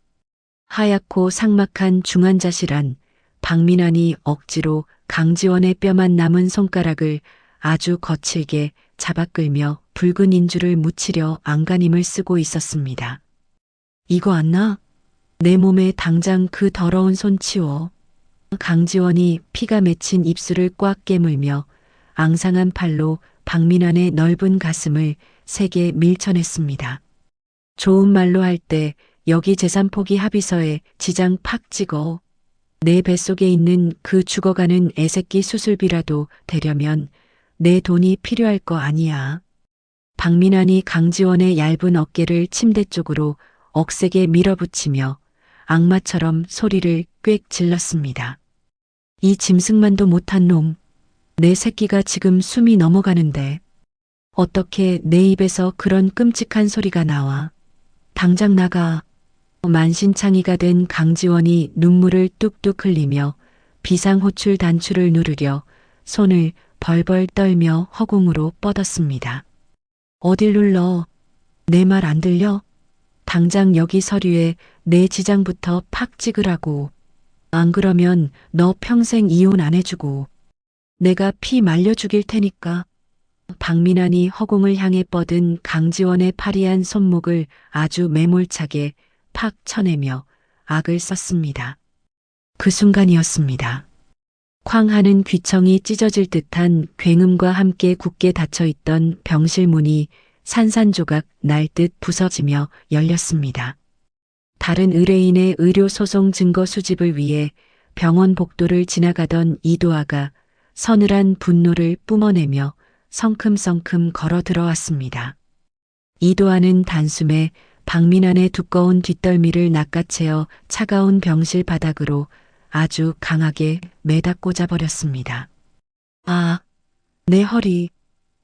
A: 하얗고 삭막한 중환자실 안 박민환이 억지로 강지원의 뼈만 남은 손가락을 아주 거칠게 잡아끌며 붉은 인주를 묻히려 안간힘을 쓰고 있었습니다. 이거 안 나? 내 몸에 당장 그 더러운 손 치워. 강지원이 피가 맺힌 입술을 꽉 깨물며 앙상한 팔로 박민환의 넓은 가슴을 세게 밀쳐냈습니다. 좋은 말로 할 때 여기 재산 포기 합의서에 지장 팍 찍어. 내 뱃속에 있는 그 죽어가는 애새끼 수술비라도 되려면 내 돈이 필요할 거 아니야. 박민환이 강지원의 얇은 어깨를 침대 쪽으로 억세게 밀어붙이며 악마처럼 소리를 꽥 질렀습니다. 이 짐승만도 못한 놈. 내 새끼가 지금 숨이 넘어가는데 어떻게 내 입에서 그런 끔찍한 소리가 나와. 당장 나가. 만신창이가 된 강지원이 눈물을 뚝뚝 흘리며 비상호출 단추를 누르려 손을 벌벌 떨며 허공으로 뻗었습니다. 어딜 눌러? 내 말 안 들려? 당장 여기 서류에 내 지장부터 팍 찍으라고. 안 그러면 너 평생 이혼 안 해주고 내가 피 말려 죽일 테니까. 박민환이 허공을 향해 뻗은 강지원의 파리한 손목을 아주 매몰차게 팍 쳐내며 악을 썼습니다. 그 순간이었습니다. 쾅 하는 귀청이 찢어질 듯한 굉음과 함께 굳게 닫혀있던 병실 문이 산산조각 날 듯 부서지며 열렸습니다. 다른 의뢰인의 의료소송 증거 수집을 위해 병원 복도를 지나가던 이도아가 서늘한 분노를 뿜어내며 성큼성큼 걸어 들어왔습니다. 이도아는 단숨에 박민환의 두꺼운 뒷덜미를 낚아채어 차가운 병실 바닥으로 아주 강하게 매다 꽂아버렸습니다. 아, 내 허리.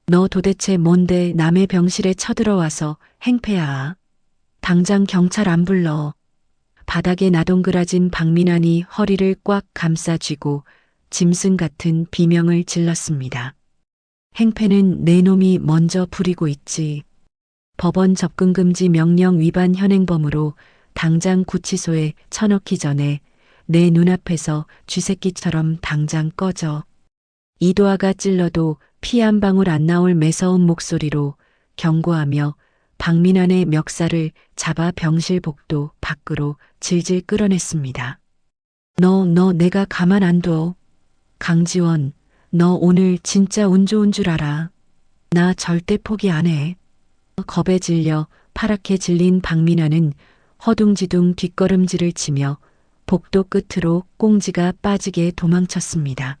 A: 너 도대체 뭔데 남의 병실에 쳐들어와서 행패야. 당장 경찰 안 불러. 바닥에 나동그라진 박민환이 허리를 꽉 감싸쥐고 짐승 같은 비명을 질렀습니다. 행패는 내 놈이 먼저 부리고 있지. 법원 접근금지 명령 위반 현행범으로 당장 구치소에 쳐넣기 전에 내 눈앞에서 쥐새끼처럼 당장 꺼져. 이도아가 찔러도 피 한 방울 안 나올 매서운 목소리로 경고하며 박민환의 멱살을 잡아 병실 복도 밖으로 질질 끌어냈습니다. 너 내가 가만 안 둬. 강지원, 너 오늘 진짜 운 좋은 줄 알아. 나 절대 포기 안 해. 겁에 질려 파랗게 질린 박민환은 허둥지둥 뒷걸음질을 치며 복도 끝으로 꽁지가 빠지게 도망쳤습니다.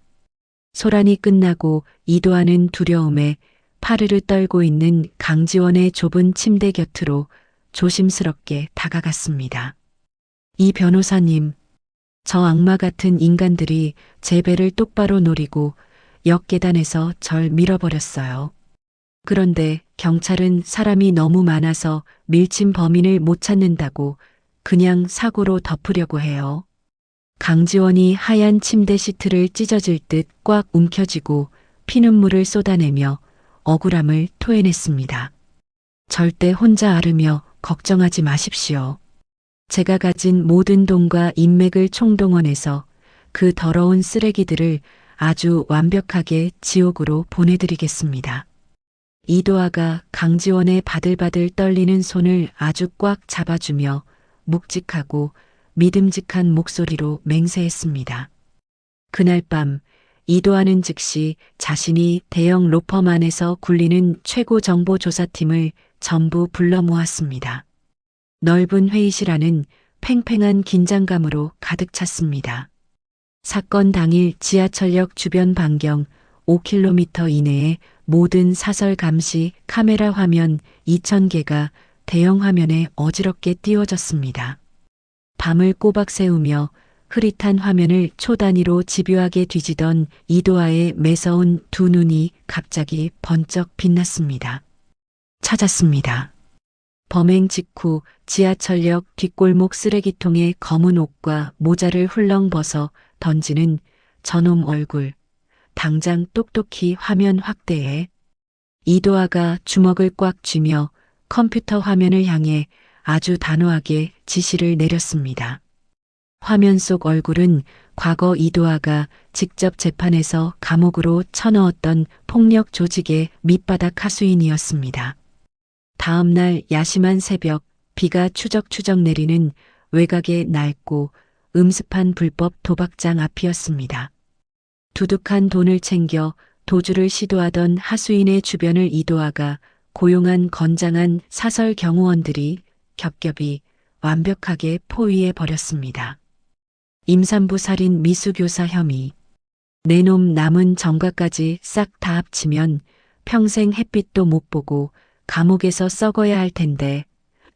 A: 소란이 끝나고 이도하는 두려움에 파르르 떨고 있는 강지원의 좁은 침대 곁으로 조심스럽게 다가갔습니다. 이 변호사님, 저 악마 같은 인간들이 제 배를 똑바로 노리고 역 계단에서 절 밀어버렸어요. 그런데 경찰은 사람이 너무 많아서 밀친 범인을 못 찾는다고 그냥 사고로 덮으려고 해요. 강지원이 하얀 침대 시트를 찢어질 듯 꽉 움켜쥐고 피눈물을 쏟아내며 억울함을 토해냈습니다. 절대 혼자 앓으며 걱정하지 마십시오. 제가 가진 모든 돈과 인맥을 총동원해서 그 더러운 쓰레기들을 아주 완벽하게 지옥으로 보내드리겠습니다. 이도아가 강지원의 바들바들 떨리는 손을 아주 꽉 잡아주며 묵직하고 믿음직한 목소리로 맹세했습니다. 그날 밤 이도아는 즉시 자신이 대형 로펌 안에서 굴리는 최고 정보조사팀을 전부 불러 모았습니다. 넓은 회의실 안은 팽팽한 긴장감으로 가득 찼습니다. 사건 당일 지하철역 주변 반경 5km 이내에 모든 사설 감시 카메라 화면 2,000개가 대형 화면에 어지럽게 띄워졌습니다. 밤을 꼬박 새우며 흐릿한 화면을 초단위로 집요하게 뒤지던 이도아의 매서운 두 눈이 갑자기 번쩍 빛났습니다. 찾았습니다. 범행 직후 지하철역 뒷골목 쓰레기통에 검은 옷과 모자를 훌렁 벗어 던지는 저놈 얼굴. 당장 똑똑히 화면 확대해. 이도아가 주먹을 꽉 쥐며 컴퓨터 화면을 향해 아주 단호하게 지시를 내렸습니다. 화면 속 얼굴은 과거 이도아가 직접 재판에서 감옥으로 쳐넣었던 폭력 조직의 밑바닥 하수인이었습니다. 다음 날 야심한 새벽 비가 추적추적 내리는 외곽의 낡고 음습한 불법 도박장 앞이었습니다. 두둑한 돈을 챙겨 도주를 시도하던 하수인의 주변을 이도아가 고용한 건장한 사설 경호원들이 겹겹이 완벽하게 포위해 버렸습니다. 임산부 살인 미수교사 혐의. 내놈 남은 정과까지 싹 다 합치면 평생 햇빛도 못 보고 감옥에서 썩어야 할 텐데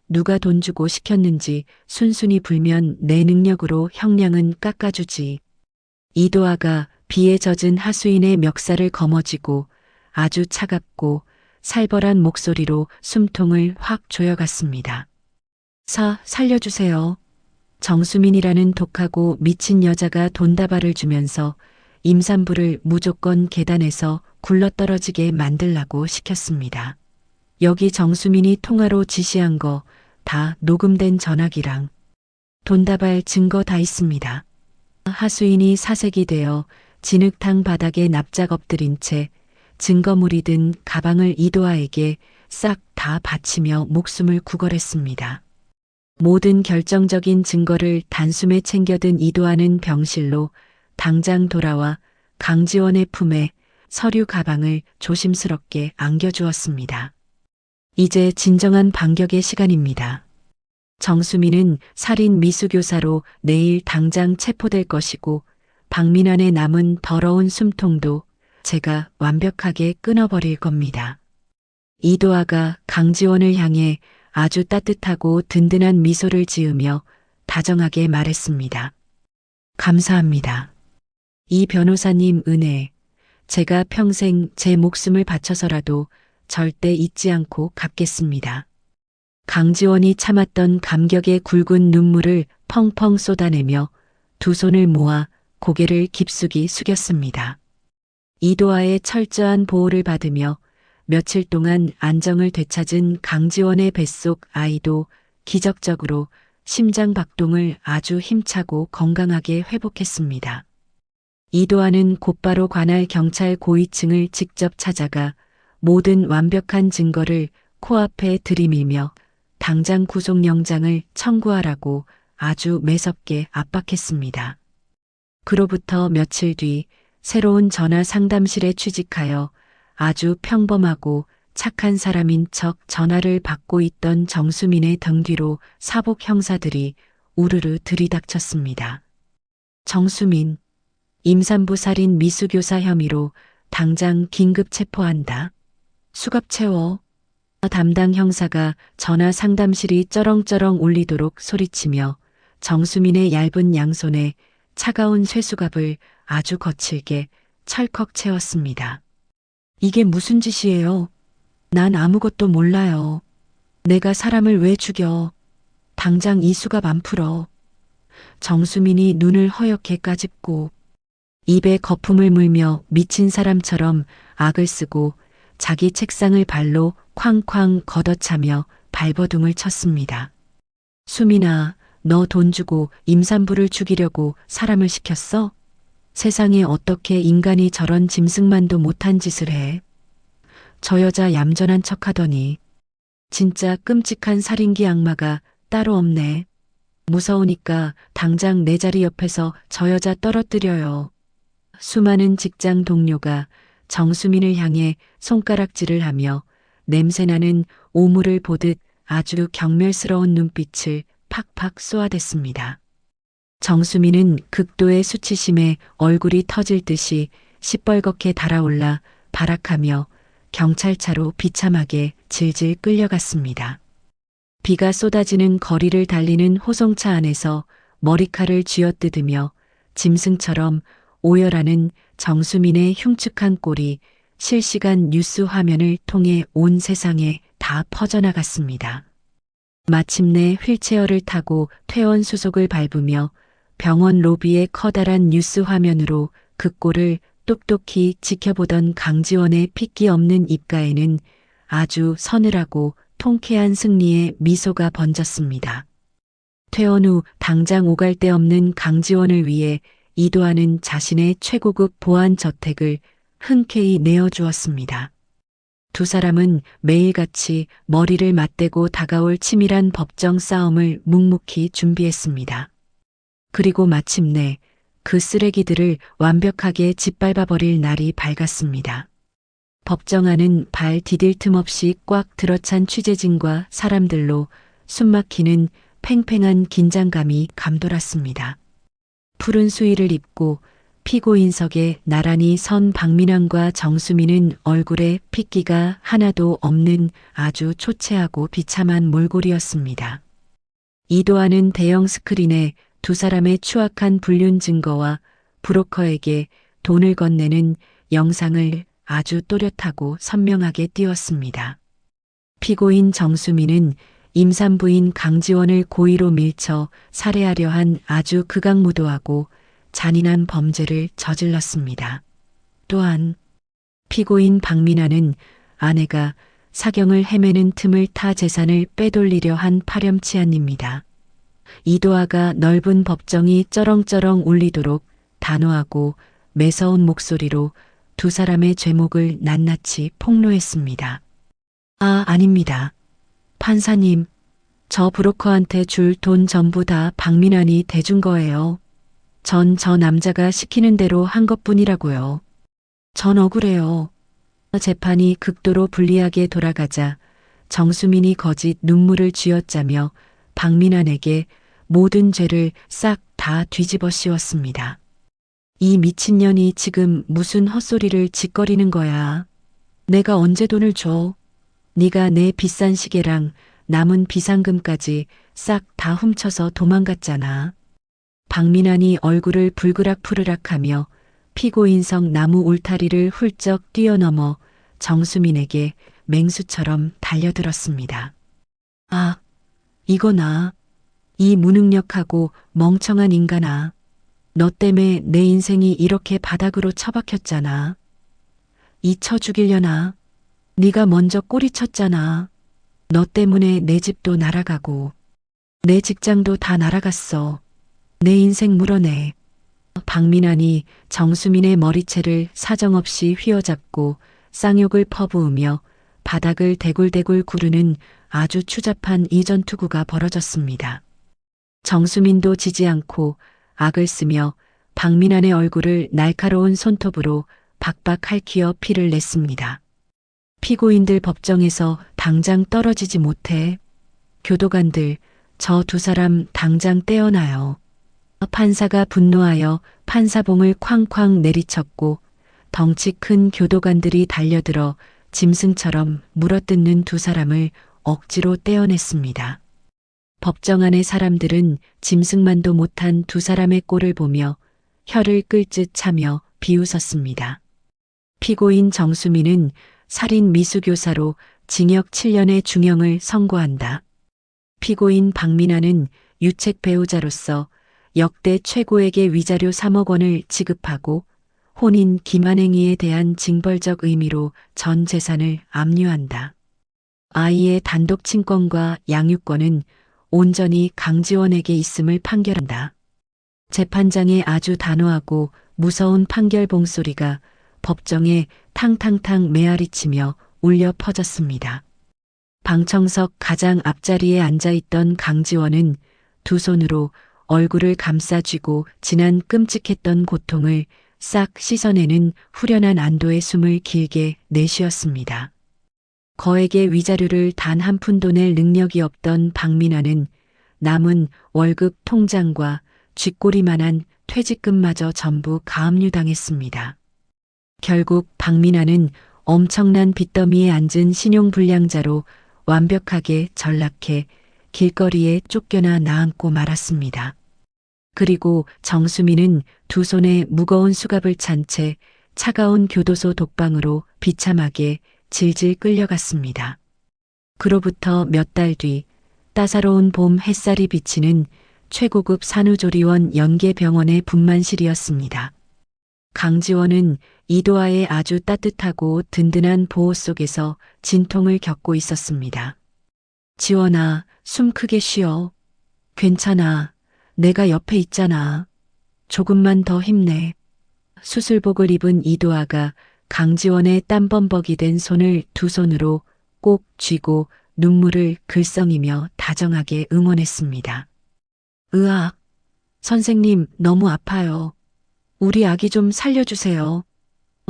A: 누가 돈 주고 시켰는지 순순히 불면 내 능력으로 형량은 깎아주지. 이도아가 비에 젖은 하수인의 멱살을 거머쥐고 아주 차갑고 살벌한 목소리로 숨통을 확 조여갔습니다. 살려주세요. 정수민이라는 독하고 미친 여자가 돈다발을 주면서 임산부를 무조건 계단에서 굴러떨어지게 만들라고 시켰습니다. 여기 정수민이 통화로 지시한 거 다 녹음된 전화기랑 돈다발 증거 다 있습니다. 하수인이 사색이 되어 진흙탕 바닥에 납작 엎드린 채 증거물이 든 가방을 이도아에게 싹 다 바치며 목숨을 구걸했습니다. 모든 결정적인 증거를 단숨에 챙겨든 이도아는 병실로 당장 돌아와 강지원의 품에 서류 가방을 조심스럽게 안겨주었습니다. 이제 진정한 반격의 시간입니다. 정수민은 살인 미수교사로 내일 당장 체포될 것이고 박민환의 남은 더러운 숨통도 제가 완벽하게 끊어버릴 겁니다. 이도아가 강지원을 향해 아주 따뜻하고 든든한 미소를 지으며 다정하게 말했습니다. 감사합니다. 이 변호사님 은혜, 제가 평생 제 목숨을 바쳐서라도 절대 잊지 않고 갚겠습니다. 강지원이 참았던 감격의 굵은 눈물을 펑펑 쏟아내며 두 손을 모아 고개를 깊숙이 숙였습니다. 이도아의 철저한 보호를 받으며 며칠 동안 안정을 되찾은 강지원의 뱃속 아이도 기적적으로 심장 박동을 아주 힘차고 건강하게 회복했습니다. 이도아는 곧바로 관할 경찰 고위층을 직접 찾아가 모든 완벽한 증거를 코앞에 들이밀며 당장 구속영장을 청구하라고 아주 매섭게 압박했습니다. 그로부터 며칠 뒤 새로운 전화 상담실에 취직하여 아주 평범하고 착한 사람인 척 전화를 받고 있던 정수민의 등 뒤로 사복 형사들이 우르르 들이닥쳤습니다. 정수민, 임산부 살인 미수교사 혐의로 당장 긴급 체포한다. 수갑 채워. 담당 형사가 전화 상담실이 쩌렁쩌렁 울리도록 소리치며 정수민의 얇은 양손에 차가운 쇠수갑을 아주 거칠게 철컥 채웠습니다. 이게 무슨 짓이에요? 난 아무것도 몰라요. 내가 사람을 왜 죽여? 당장 이 수갑 안 풀어. 정수민이 눈을 허옇게 까짓고 입에 거품을 물며 미친 사람처럼 악을 쓰고 자기 책상을 발로 쾅쾅 걷어차며 발버둥을 쳤습니다. 수민아, 너 돈 주고 임산부를 죽이려고 사람을 시켰어? 세상에 어떻게 인간이 저런 짐승만도 못한 짓을 해? 저 여자 얌전한 척하더니 진짜 끔찍한 살인귀 악마가 따로 없네. 무서우니까 당장 내 자리 옆에서 저 여자 떨어뜨려요. 수많은 직장 동료가 정수민을 향해 손가락질을 하며 냄새나는 오물을 보듯 아주 경멸스러운 눈빛을 팍팍 쏘아댔습니다. 정수민은 극도의 수치심에 얼굴이 터질 듯이 시뻘겋게 달아올라 발악하며 경찰차로 비참하게 질질 끌려갔습니다. 비가 쏟아지는 거리를 달리는 호송차 안에서 머리칼을 쥐어뜯으며 짐승처럼 오열하는 정수민의 흉측한 꼴이 실시간 뉴스 화면을 통해 온 세상에 다 퍼져나갔습니다. 마침내 휠체어를 타고 퇴원 수속을 밟으며 병원 로비의 커다란 뉴스 화면으로 그 꼴을 똑똑히 지켜보던 강지원의 핏기 없는 입가에는 아주 서늘하고 통쾌한 승리의 미소가 번졌습니다. 퇴원 후 당장 오갈 데 없는 강지원을 위해 이도하는 자신의 최고급 보안 저택을 흔쾌히 내어주었습니다. 두 사람은 매일같이 머리를 맞대고 다가올 치밀한 법정 싸움을 묵묵히 준비했습니다. 그리고 마침내 그 쓰레기들을 완벽하게 짓밟아버릴 날이 밝았습니다. 법정 안은 발 디딜 틈 없이 꽉 들어찬 취재진과 사람들로 숨막히는 팽팽한 긴장감이 감돌았습니다. 푸른 수의를 입고 피고인석에 나란히 선 박민환과 정수민은 얼굴에 핏기가 하나도 없는 아주 초췌하고 비참한 몰골이었습니다. 이도하는 대형 스크린에 두 사람의 추악한 불륜 증거와 브로커에게 돈을 건네는 영상을 아주 또렷하고 선명하게 띄웠습니다. 피고인 정수민은 임산부인 강지원을 고의로 밀쳐 살해하려 한 아주 극악무도하고 잔인한 범죄를 저질렀습니다. 또한 피고인 박민아는 아내가 사경을 헤매는 틈을 타 재산을 빼돌리려 한 파렴치한입니다. 이도아가 넓은 법정이 쩌렁쩌렁 울리도록 단호하고 매서운 목소리로 두 사람의 죄목을 낱낱이 폭로했습니다. 아닙니다. 판사님, 저 브로커한테 줄 돈 전부 다 박민환이 대준 거예요. 전 저 남자가 시키는 대로 한 것뿐이라고요. 전 억울해요. 재판이 극도로 불리하게 돌아가자 정수민이 거짓 눈물을 쥐어짜며 박민환에게 모든 죄를 싹 다 뒤집어 씌웠습니다. 이 미친년이 지금 무슨 헛소리를 짓거리는 거야. 내가 언제 돈을 줘? 네가 내 비싼 시계랑 남은 비상금까지 싹 다 훔쳐서 도망갔잖아. 박민환이 얼굴을 불그락푸르락하며 피고인석 나무 울타리를 훌쩍 뛰어넘어 정수민에게 맹수처럼 달려들었습니다. 이거나. 이 무능력하고 멍청한 인간아. 너 때문에 내 인생이 이렇게 바닥으로 처박혔잖아. 쳐 죽이려나. 네가 먼저 꼬리쳤잖아. 너 때문에 내 집도 날아가고 내 직장도 다 날아갔어. 내 인생 물어내. 박민환이 정수민의 머리채를 사정없이 휘어잡고 쌍욕을 퍼부으며 바닥을 대굴대굴 구르는 아주 추잡한 이전투구가 벌어졌습니다. 정수민도 지지 않고 악을 쓰며 박민환의 얼굴을 날카로운 손톱으로 박박 핥히어 피를 냈습니다. 피고인들 법정에서 당장 떨어지지 못해. 교도관들, 저 두 사람 당장 떼어놔요. 판사가 분노하여 판사봉을 쾅쾅 내리쳤고 덩치 큰 교도관들이 달려들어 짐승처럼 물어뜯는 두 사람을 억지로 떼어냈습니다. 법정 안의 사람들은 짐승만도 못한 두 사람의 꼴을 보며 혀를 끌듯 차며 비웃었습니다. 피고인 정수민은 살인 미수교사로 징역 7년의 중형을 선고한다. 피고인 박민환은 유책 배우자로서 역대 최고에게 위자료 3억 원을 지급하고 혼인 기만행위에 대한 징벌적 의미로 전 재산을 압류한다. 아이의 단독 친권과 양육권은 온전히 강지원에게 있음을 판결한다. 재판장의 아주 단호하고 무서운 판결 봉소리가 법정에 탕탕탕 메아리치며 울려 퍼졌습니다. 방청석 가장 앞자리에 앉아있던 강지원은 두 손으로 얼굴을 감싸쥐고 지난 끔찍했던 고통을 싹 씻어내는 후련한 안도의 숨을 길게 내쉬었습니다. 거액의 위자료를 단 한 푼도 낼 능력이 없던 박민아는 남은 월급 통장과 쥐꼬리만한 퇴직금마저 전부 가압류당했습니다. 결국 박민아는 엄청난 빚더미에 앉은 신용불량자로 완벽하게 전락해 길거리에 쫓겨나 나앉고 말았습니다. 그리고 정수미는 두 손에 무거운 수갑을 찬 채 차가운 교도소 독방으로 비참하게 질질 끌려갔습니다. 그로부터 몇 달 뒤 따사로운 봄 햇살이 비치는 최고급 산후조리원 연계병원의 분만실이었습니다. 강지원은 이도아의 아주 따뜻하고 든든한 보호 속에서 진통을 겪고 있었습니다. 지원아, 숨 크게 쉬어. 괜찮아. 내가 옆에 있잖아. 조금만 더 힘내. 수술복을 입은 이도아가 강지원의 땀범벅이 된 손을 두 손으로 꼭 쥐고 눈물을 글썽이며 다정하게 응원했습니다. 으악, 선생님 너무 아파요. 우리 아기 좀 살려주세요.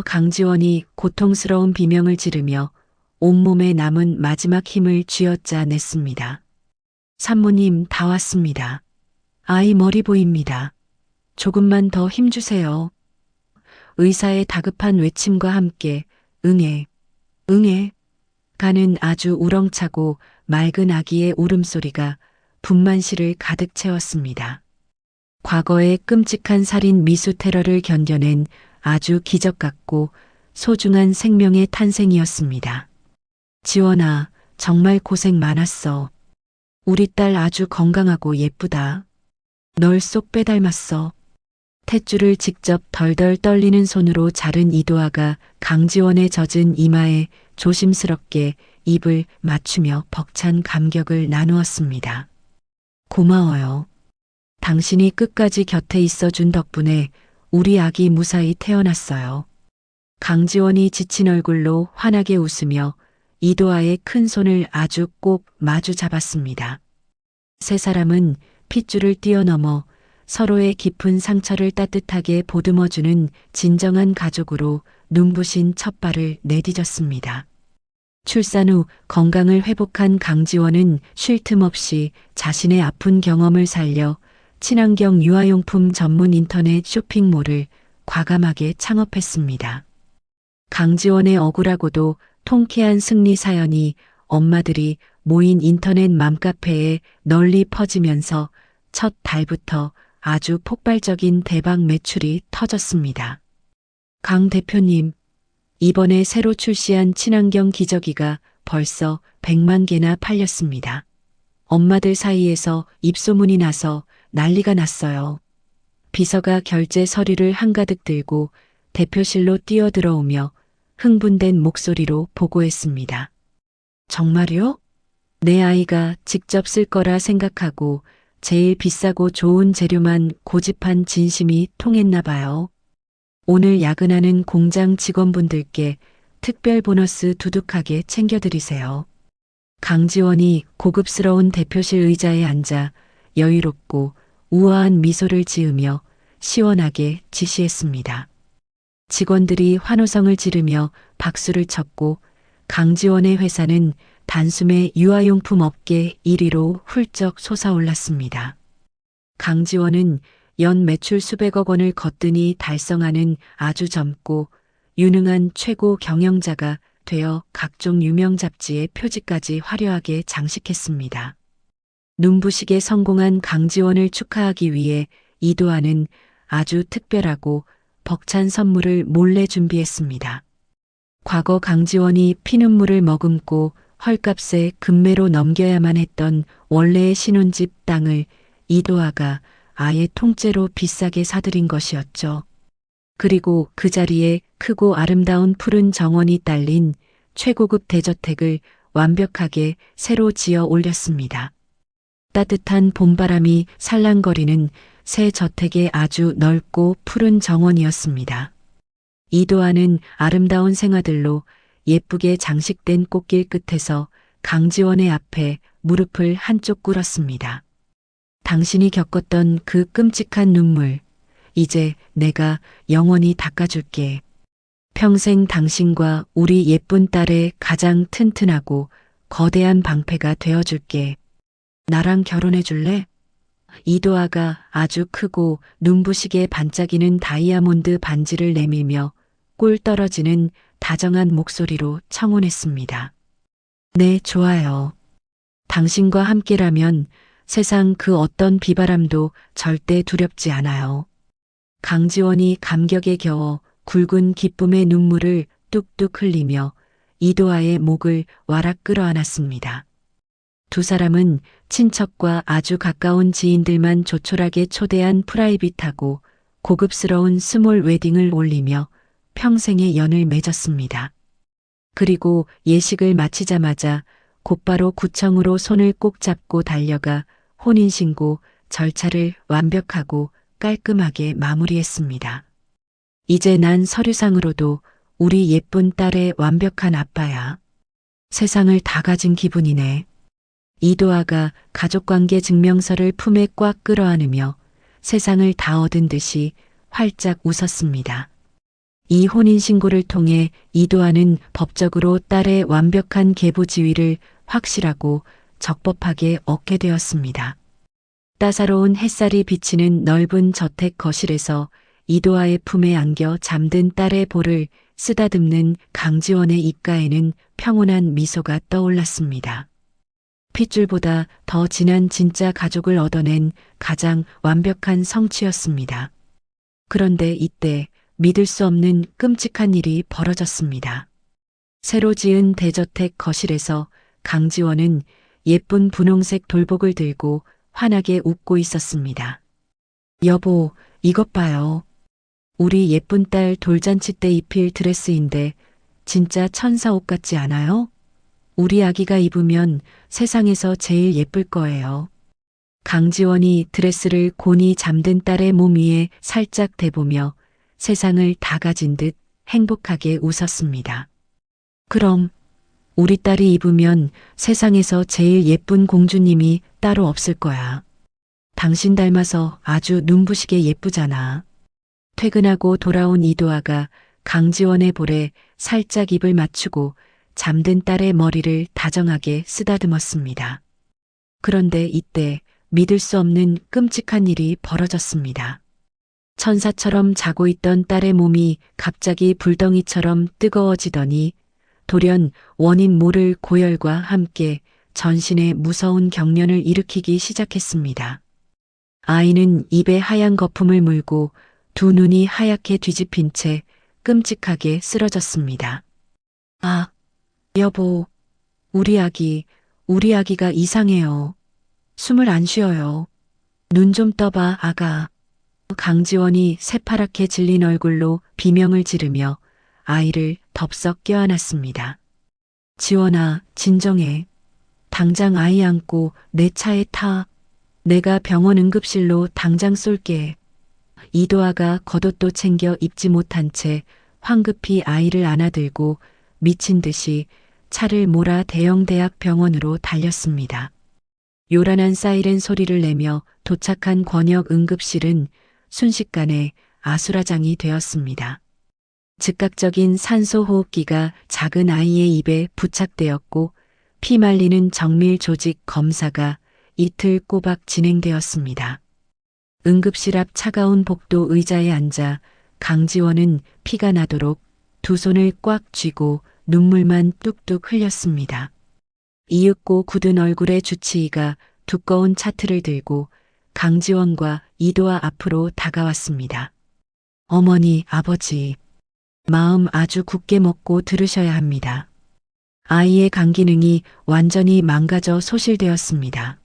A: 강지원이 고통스러운 비명을 지르며 온몸에 남은 마지막 힘을 쥐어짜 냈습니다. 산모님 다 왔습니다. 아이 머리 보입니다. 조금만 더 힘주세요. 의사의 다급한 외침과 함께 응애, 응애 가는 아주 우렁차고 맑은 아기의 울음소리가 분만실을 가득 채웠습니다. 과거의 끔찍한 살인 미수 테러를 견뎌낸 아주 기적 같고 소중한 생명의 탄생이었습니다. 지원아, 정말 고생 많았어. 우리 딸 아주 건강하고 예쁘다. 널 쏙 빼닮았어. 탯줄을 직접 덜덜 떨리는 손으로 자른 이도아가 강지원의 젖은 이마에 조심스럽게 입을 맞추며 벅찬 감격을 나누었습니다. 고마워요. 당신이 끝까지 곁에 있어준 덕분에 우리 아기 무사히 태어났어요. 강지원이 지친 얼굴로 환하게 웃으며 이도아의 큰 손을 아주 꼭 마주 잡았습니다. 세 사람은 핏줄을 뛰어넘어 서로의 깊은 상처를 따뜻하게 보듬어주는 진정한 가족으로 눈부신 첫발을 내디뎠습니다. 출산 후 건강을 회복한 강지원은 쉴 틈 없이 자신의 아픈 경험을 살려 친환경 유아용품 전문 인터넷 쇼핑몰을 과감하게 창업했습니다. 강지원의 억울하고도 통쾌한 승리 사연이 엄마들이 모인 인터넷 맘카페에 널리 퍼지면서 첫 달부터 아주 폭발적인 대박 매출이 터졌습니다. 강 대표님, 이번에 새로 출시한 친환경 기저귀가 벌써 100만 개나 팔렸습니다. 엄마들 사이에서 입소문이 나서 난리가 났어요. 비서가 결제 서류를 한가득 들고 대표실로 뛰어들어오며 흥분된 목소리로 보고했습니다. 정말요? 내 아이가 직접 쓸 거라 생각하고 제일 비싸고 좋은 재료만 고집한 진심이 통했나 봐요. 오늘 야근하는 공장 직원분들께 특별 보너스 두둑하게 챙겨드리세요. 강지원이 고급스러운 대표실 의자에 앉아 여유롭고 우아한 미소를 지으며 시원하게 지시했습니다. 직원들이 환호성을 지르며 박수를 쳤고 강지원의 회사는 단숨에 유아용품 업계 1위로 훌쩍 솟아올랐습니다. 강지원은 연 매출 수백억 원을 거뜬히 달성하는 아주 젊고 유능한 최고 경영자가 되어 각종 유명 잡지의 표지까지 화려하게 장식했습니다. 눈부시게 성공한 강지원을 축하하기 위해 이도아는 아주 특별하고 벅찬 선물을 몰래 준비했습니다. 과거 강지원이 피눈물을 머금고 헐값에 금매로 넘겨야만 했던 원래의 신혼집 땅을 이도아가 아예 통째로 비싸게 사들인 것이었죠. 그리고 그 자리에 크고 아름다운 푸른 정원이 딸린 최고급 대저택을 완벽하게 새로 지어 올렸습니다. 따뜻한 봄바람이 살랑거리는 새 저택의 아주 넓고 푸른 정원이었습니다. 이도아는 아름다운 생화들로 예쁘게 장식된 꽃길 끝에서 강지원의 앞에 무릎을 한쪽 꿇었습니다. 당신이 겪었던 그 끔찍한 눈물, 이제 내가 영원히 닦아줄게. 평생 당신과 우리 예쁜 딸의 가장 튼튼하고 거대한 방패가 되어줄게. 나랑 결혼해 줄래? 이도아가 아주 크고 눈부시게 반짝이는 다이아몬드 반지를 내밀며 꿀 떨어지는 다정한 목소리로 청혼했습니다. 네, 좋아요. 당신과 함께라면 세상 그 어떤 비바람도 절대 두렵지 않아요. 강지원이 감격에 겨워 굵은 기쁨의 눈물을 뚝뚝 흘리며 이도아의 목을 와락 끌어안았습니다. 두 사람은 친척과 아주 가까운 지인들만 조촐하게 초대한 프라이빗하고 고급스러운 스몰 웨딩을 올리며 평생의 연을 맺었습니다. 그리고 예식을 마치자마자 곧바로 구청으로 손을 꼭 잡고 달려가 혼인신고 절차를 완벽하고 깔끔하게 마무리했습니다. 이제 난 서류상으로도 우리 예쁜 딸의 완벽한 아빠야. 세상을 다 가진 기분이네. 이도아가 가족관계 증명서를 품에 꽉 끌어안으며 세상을 다 얻은 듯이 활짝 웃었습니다. 이 혼인신고를 통해 이도아는 법적으로 딸의 완벽한 계부 지위를 확실하고 적법하게 얻게 되었습니다. 따사로운 햇살이 비치는 넓은 저택 거실에서 이도아의 품에 안겨 잠든 딸의 볼을 쓰다듬는 강지원의 입가에는 평온한 미소가 떠올랐습니다. 핏줄보다 더 진한 진짜 가족을 얻어낸 가장 완벽한 성취였습니다. 그런데 이때 믿을 수 없는 끔찍한 일이 벌어졌습니다. 새로 지은 대저택 거실에서 강지원은 예쁜 분홍색 돌복을 들고 환하게 웃고 있었습니다. 여보, 이것 봐요. 우리 예쁜 딸 돌잔치 때 입힐 드레스인데 진짜 천사 옷 같지 않아요? 우리 아기가 입으면 세상에서 제일 예쁠 거예요. 강지원이 드레스를 곤히 잠든 딸의 몸 위에 살짝 대보며 세상을 다 가진 듯 행복하게 웃었습니다. 그럼 우리 딸이 입으면 세상에서 제일 예쁜 공주님이 따로 없을 거야. 당신 닮아서 아주 눈부시게 예쁘잖아. 퇴근하고 돌아온 이도아가 강지원의 볼에 살짝 입을 맞추고 잠든 딸의 머리를 다정하게 쓰다듬었습니다. 그런데 이때 믿을 수 없는 끔찍한 일이 벌어졌습니다. 천사처럼 자고 있던 딸의 몸이 갑자기 불덩이처럼 뜨거워지더니 돌연 원인 모를 고열과 함께 전신에 무서운 경련을 일으키기 시작했습니다. 아이는 입에 하얀 거품을 물고 두 눈이 하얗게 뒤집힌 채 끔찍하게 쓰러졌습니다. 아, 여보, 우리 아기가 이상해요. 숨을 안 쉬어요. 눈 좀 떠봐, 아가. 강지원이 새파랗게 질린 얼굴로 비명을 지르며 아이를 덥석 껴안았습니다. 지원아, 진정해. 당장 아이 안고 내 차에 타. 내가 병원 응급실로 당장 쏠게. 이도아가 겉옷도 챙겨 입지 못한 채 황급히 아이를 안아들고 미친 듯이 차를 몰아 대형 대학 병원으로 달렸습니다. 요란한 사이렌 소리를 내며 도착한 권역 응급실은 순식간에 아수라장이 되었습니다. 즉각적인 산소 호흡기가 작은 아이의 입에 부착되었고 피 말리는 정밀 조직 검사가 이틀 꼬박 진행되었습니다. 응급실 앞 차가운 복도 의자에 앉아 강지원은 피가 나도록 두 손을 꽉 쥐고 눈물만 뚝뚝 흘렸습니다. 이윽고 굳은 얼굴의 주치의가 두꺼운 차트를 들고 강지원과 이도아 앞으로 다가왔습니다. 어머니, 아버지, 마음 아주 굳게 먹고 들으셔야 합니다. 아이의 간 기능이 완전히 망가져 소실되었습니다.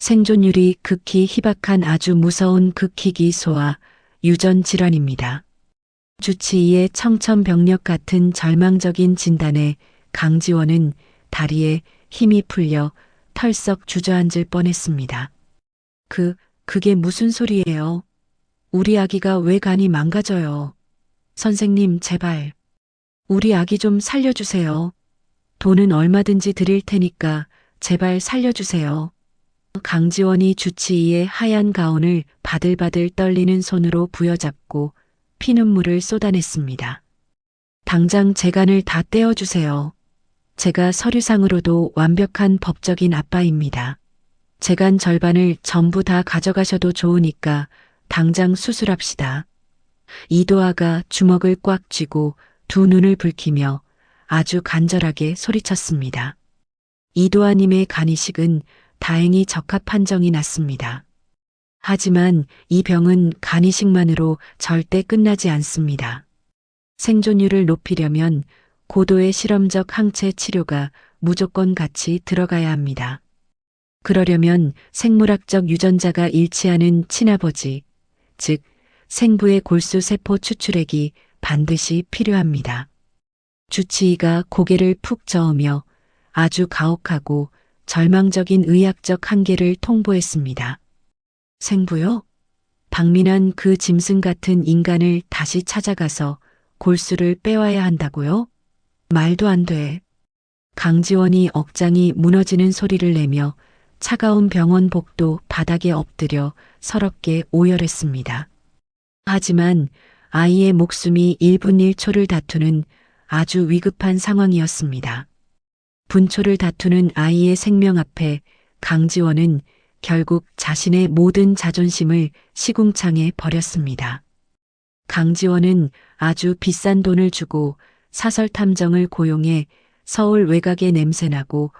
A: 생존율이 극히 희박한 아주 무서운 극희기 소아 유전 질환입니다. 주치의의 청천벽력 같은 절망적인 진단에 강지원은 다리에 힘이 풀려 털썩 주저앉을 뻔했습니다. 그게 무슨 소리예요? 우리 아기가 왜 간이 망가져요? 선생님, 제발. 우리 아기 좀 살려주세요. 돈은 얼마든지 드릴 테니까 제발 살려주세요. 강지원이 주치의의 하얀 가운을 바들바들 떨리는 손으로 부여잡고 피눈물을 쏟아냈습니다. 당장 제 간을 다 떼어주세요. 제가 서류상으로도 완벽한 법적인 아빠입니다. 제 간 절반을 전부 다 가져가셔도 좋으니까 당장 수술합시다. 이도아가 주먹을 꽉 쥐고 두 눈을 붉히며 아주 간절하게 소리쳤습니다. 이도아님의 간이식은 다행히 적합 판정이 났습니다. 하지만 이 병은 간이식만으로 절대 끝나지 않습니다. 생존율을 높이려면 고도의 실험적 항체 치료가 무조건 같이 들어가야 합니다. 그러려면 생물학적 유전자가 일치하는 친아버지, 즉 생부의 골수세포 추출액이 반드시 필요합니다. 주치의가 고개를 푹 저으며 아주 가혹하고 절망적인 의학적 한계를 통보했습니다. 생부요? 박민한 그 짐승 같은 인간을 다시 찾아가서 골수를 빼와야 한다고요? 말도 안 돼. 강지원이 억장이 무너지는 소리를 내며 차가운 병원 복도 바닥에 엎드려 서럽게 오열했습니다. 하지만 아이의 목숨이 1분 1초를 다투는 아주 위급한 상황이었습니다. 분초를 다투는 아이의 생명 앞에 강지원은 결국 자신의 모든 자존심을 시궁창에 버렸습니다. 강지원은 아주 비싼 돈을 주고 사설 탐정을 고용해 서울 외곽의 냄새나고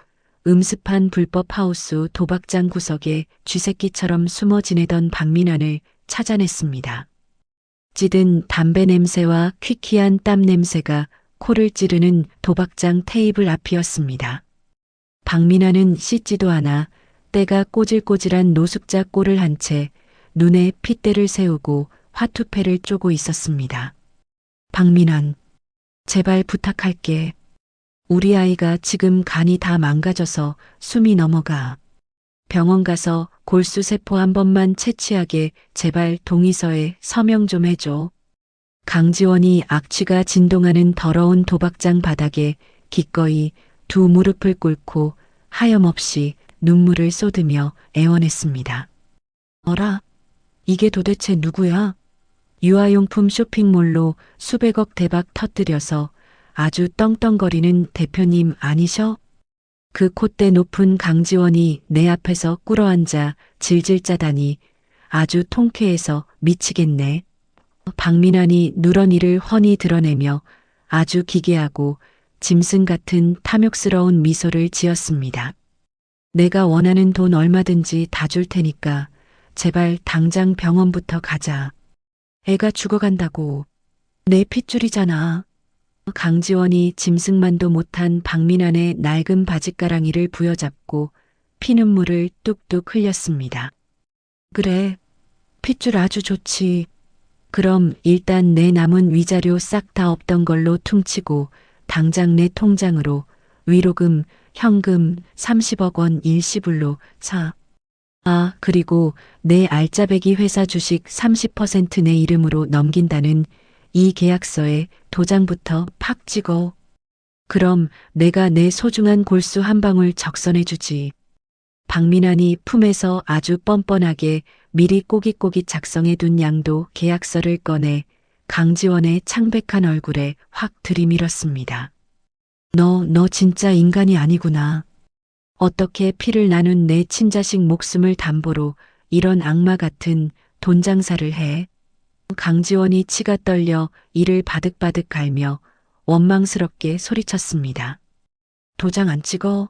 A: 음습한 불법 하우스 도박장 구석에 쥐새끼처럼 숨어 지내던 박민환을 찾아냈습니다. 찌든 담배 냄새와 퀴퀴한 땀 냄새가 코를 찌르는 도박장 테이블 앞이었습니다. 박민환은 씻지도 않아 때가 꼬질꼬질한 노숙자 꼴을 한 채 눈에 핏대를 세우고 화투패를 쪼고 있었습니다. 박민환, 제발 부탁할게. 우리 아이가 지금 간이 다 망가져서 숨이 넘어가. 병원 가서 골수세포 한 번만 채취하게 제발 동의서에 서명 좀 해줘. 강지원이 악취가 진동하는 더러운 도박장 바닥에 기꺼이 두 무릎을 꿇고 하염없이 눈물을 쏟으며 애원했습니다. 어라? 이게 도대체 누구야? 유아용품 쇼핑몰로 수백억 대박 터뜨려서 아주 떵떵거리는 대표님 아니셔? 그 콧대 높은 강지원이 내 앞에서 꿇어앉아 질질 짜다니 아주 통쾌해서 미치겠네. 박민환이 누런 이를 훤히 드러내며 아주 기괴하고 짐승 같은 탐욕스러운 미소를 지었습니다. 내가 원하는 돈 얼마든지 다 줄 테니까 제발 당장 병원부터 가자. 애가 죽어간다고. 내 핏줄이잖아. 강지원이 짐승만도 못한 박민환의 낡은 바짓가랑이를 부여잡고 피눈물을 뚝뚝 흘렸습니다. 그래, 핏줄 아주 좋지. 그럼 일단 내 남은 위자료 싹 다 없던 걸로 퉁치고 당장 내 통장으로 위로금, 현금 30억 원 일시불로 차. 아, 그리고 내 알짜배기 회사 주식 30% 내 이름으로 넘긴다는 이 계약서에 도장부터 팍 찍어. 그럼 내가 내 소중한 골수 한 방울 적선해주지. 박민환이 품에서 아주 뻔뻔하게 미리 꼬깃꼬깃 작성해둔 양도 계약서를 꺼내 강지원의 창백한 얼굴에 확 들이밀었습니다. 너 진짜 인간이 아니구나. 어떻게 피를 나눈 내 친자식 목숨을 담보로 이런 악마 같은 돈 장사를 해? 강지원이 치가 떨려 이를 바득바득 갈며 원망스럽게 소리쳤습니다. 도장 안 찍어?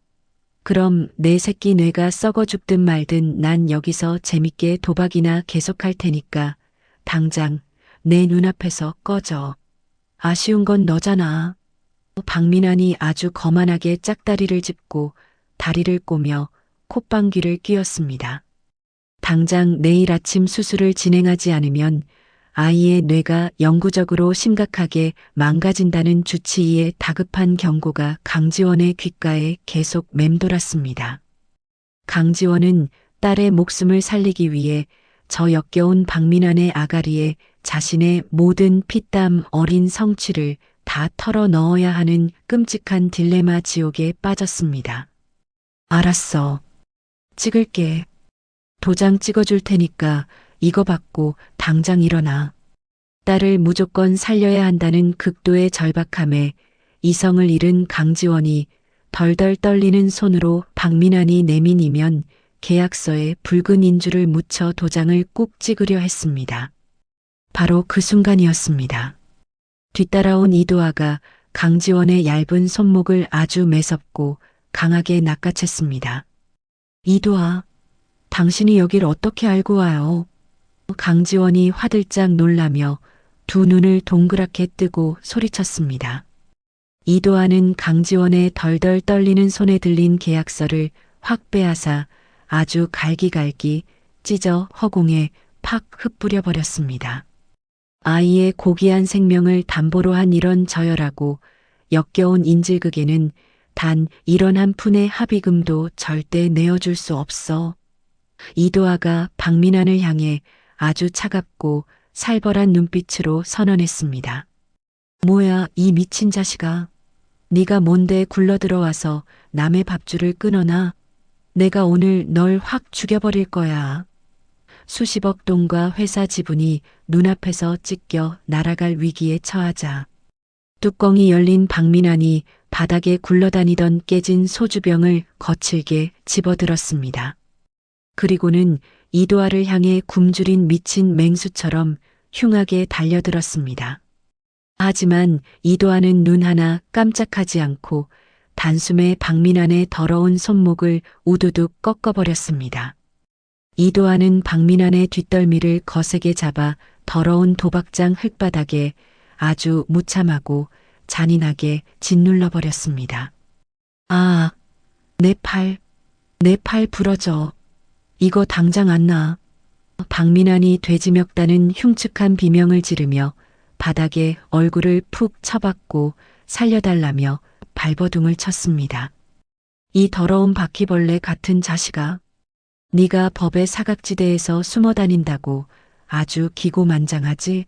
A: 그럼 내 새끼 뇌가 썩어 죽든 말든 난 여기서 재밌게 도박이나 계속할 테니까 당장 내 눈앞에서 꺼져. 아쉬운 건 너잖아. 박민환이 아주 거만하게 짝다리를 짚고 다리를 꼬며 콧방귀를 뀌었습니다. 당장 내일 아침 수술을 진행하지 않으면 아이의 뇌가 영구적으로 심각하게 망가진다는 주치의의 다급한 경고가 강지원의 귓가에 계속 맴돌았습니다. 강지원은 딸의 목숨을 살리기 위해 저 역겨운 박민환의 아가리에 자신의 모든 피땀 어린 성취를 다 털어 넣어야 하는 끔찍한 딜레마 지옥에 빠졌습니다. 알았어. 찍을게. 도장 찍어줄 테니까 이거 받고 당장 일어나. 딸을 무조건 살려야 한다는 극도의 절박함에 이성을 잃은 강지원이 덜덜 떨리는 손으로 박민환이 내민이면 계약서에 붉은 인주를 묻혀 도장을 꾹 찍으려 했습니다. 바로 그 순간이었습니다. 뒤따라온 이도아가 강지원의 얇은 손목을 아주 매섭고 강하게 낚아챘습니다. 이도아, 당신이 여길 어떻게 알고 와요? 강지원이 화들짝 놀라며 두 눈을 동그랗게 뜨고 소리쳤습니다. 이도아는 강지원의 덜덜 떨리는 손에 들린 계약서를 확 빼앗아 아주 갈기갈기 찢어 허공에 팍 흩뿌려 버렸습니다. 아이의 고귀한 생명을 담보로 한 이런 저열하고 역겨운 인질극에는 단 이런 한 푼의 합의금도 절대 내어줄 수 없어. 이도아가 박민환을 향해 아주 차갑고 살벌한 눈빛으로 선언했습니다. 뭐야 이 미친 자식아. 네가 뭔데 굴러들어와서 남의 밥줄을 끊어놔. 내가 오늘 널 확 죽여버릴 거야. 수십억 돈과 회사 지분이 눈앞에서 찢겨 날아갈 위기에 처하자 뚜껑이 열린 박민환이 바닥에 굴러다니던 깨진 소주병을 거칠게 집어들었습니다. 그리고는 이도아를 향해 굶주린 미친 맹수처럼 흉하게 달려들었습니다. 하지만 이도아는 눈 하나 깜짝하지 않고 단숨에 박민환의 더러운 손목을 우두둑 꺾어버렸습니다. 이도아는 박민환의 뒷덜미를 거세게 잡아 더러운 도박장 흙바닥에 아주 무참하고 잔인하게 짓눌러 버렸습니다. 아, 내 팔 부러져. 이거 당장 안 놔. 박민환이 돼지멱다는 흉측한 비명을 지르며 바닥에 얼굴을 푹 쳐박고 살려달라며 발버둥을 쳤습니다. 이 더러운 바퀴벌레 같은 자식아. 네가 법의 사각지대에서 숨어 다닌다고 아주 기고만장하지?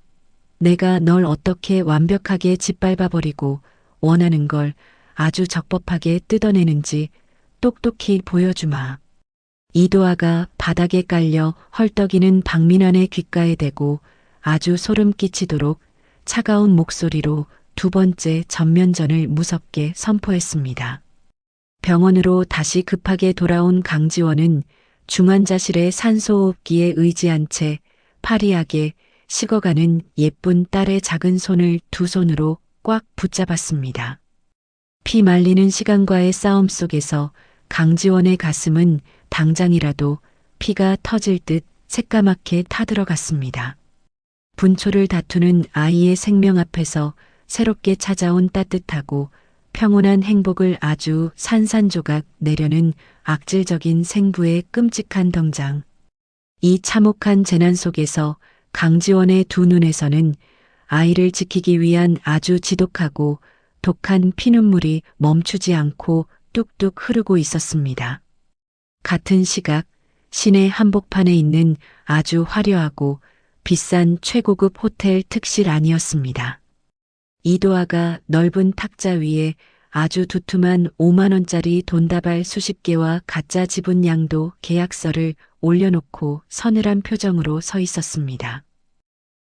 A: 내가 널 어떻게 완벽하게 짓밟아버리고 원하는 걸 아주 적법하게 뜯어내는지 똑똑히 보여주마. 이도아가 바닥에 깔려 헐떡이는 박민환의 귓가에 대고 아주 소름 끼치도록 차가운 목소리로 두 번째 전면전을 무섭게 선포했습니다. 병원으로 다시 급하게 돌아온 강지원은 중환자실의 산소호흡기에 의지한 채 파리하게 식어가는 예쁜 딸의 작은 손을 두 손으로 꽉 붙잡았습니다. 피 말리는 시간과의 싸움 속에서 강지원의 가슴은 당장이라도 피가 터질 듯 새까맣게 타들어갔습니다. 분초를 다투는 아이의 생명 앞에서 새롭게 찾아온 따뜻하고 평온한 행복을 아주 산산조각 내려는 악질적인 생부의 끔찍한 덩장. 이 참혹한 재난 속에서 강지원의 두 눈에서는 아이를 지키기 위한 아주 지독하고 독한 피눈물이 멈추지 않고 뚝뚝 흐르고 있었습니다. 같은 시각 시내 한복판에 있는 아주 화려하고 비싼 최고급 호텔 특실 안이었습니다. 이도아가 넓은 탁자 위에 아주 두툼한 5만 원짜리 돈다발 수십 개와 가짜 지분 양도 계약서를 올려놓고 서늘한 표정으로 서 있었습니다.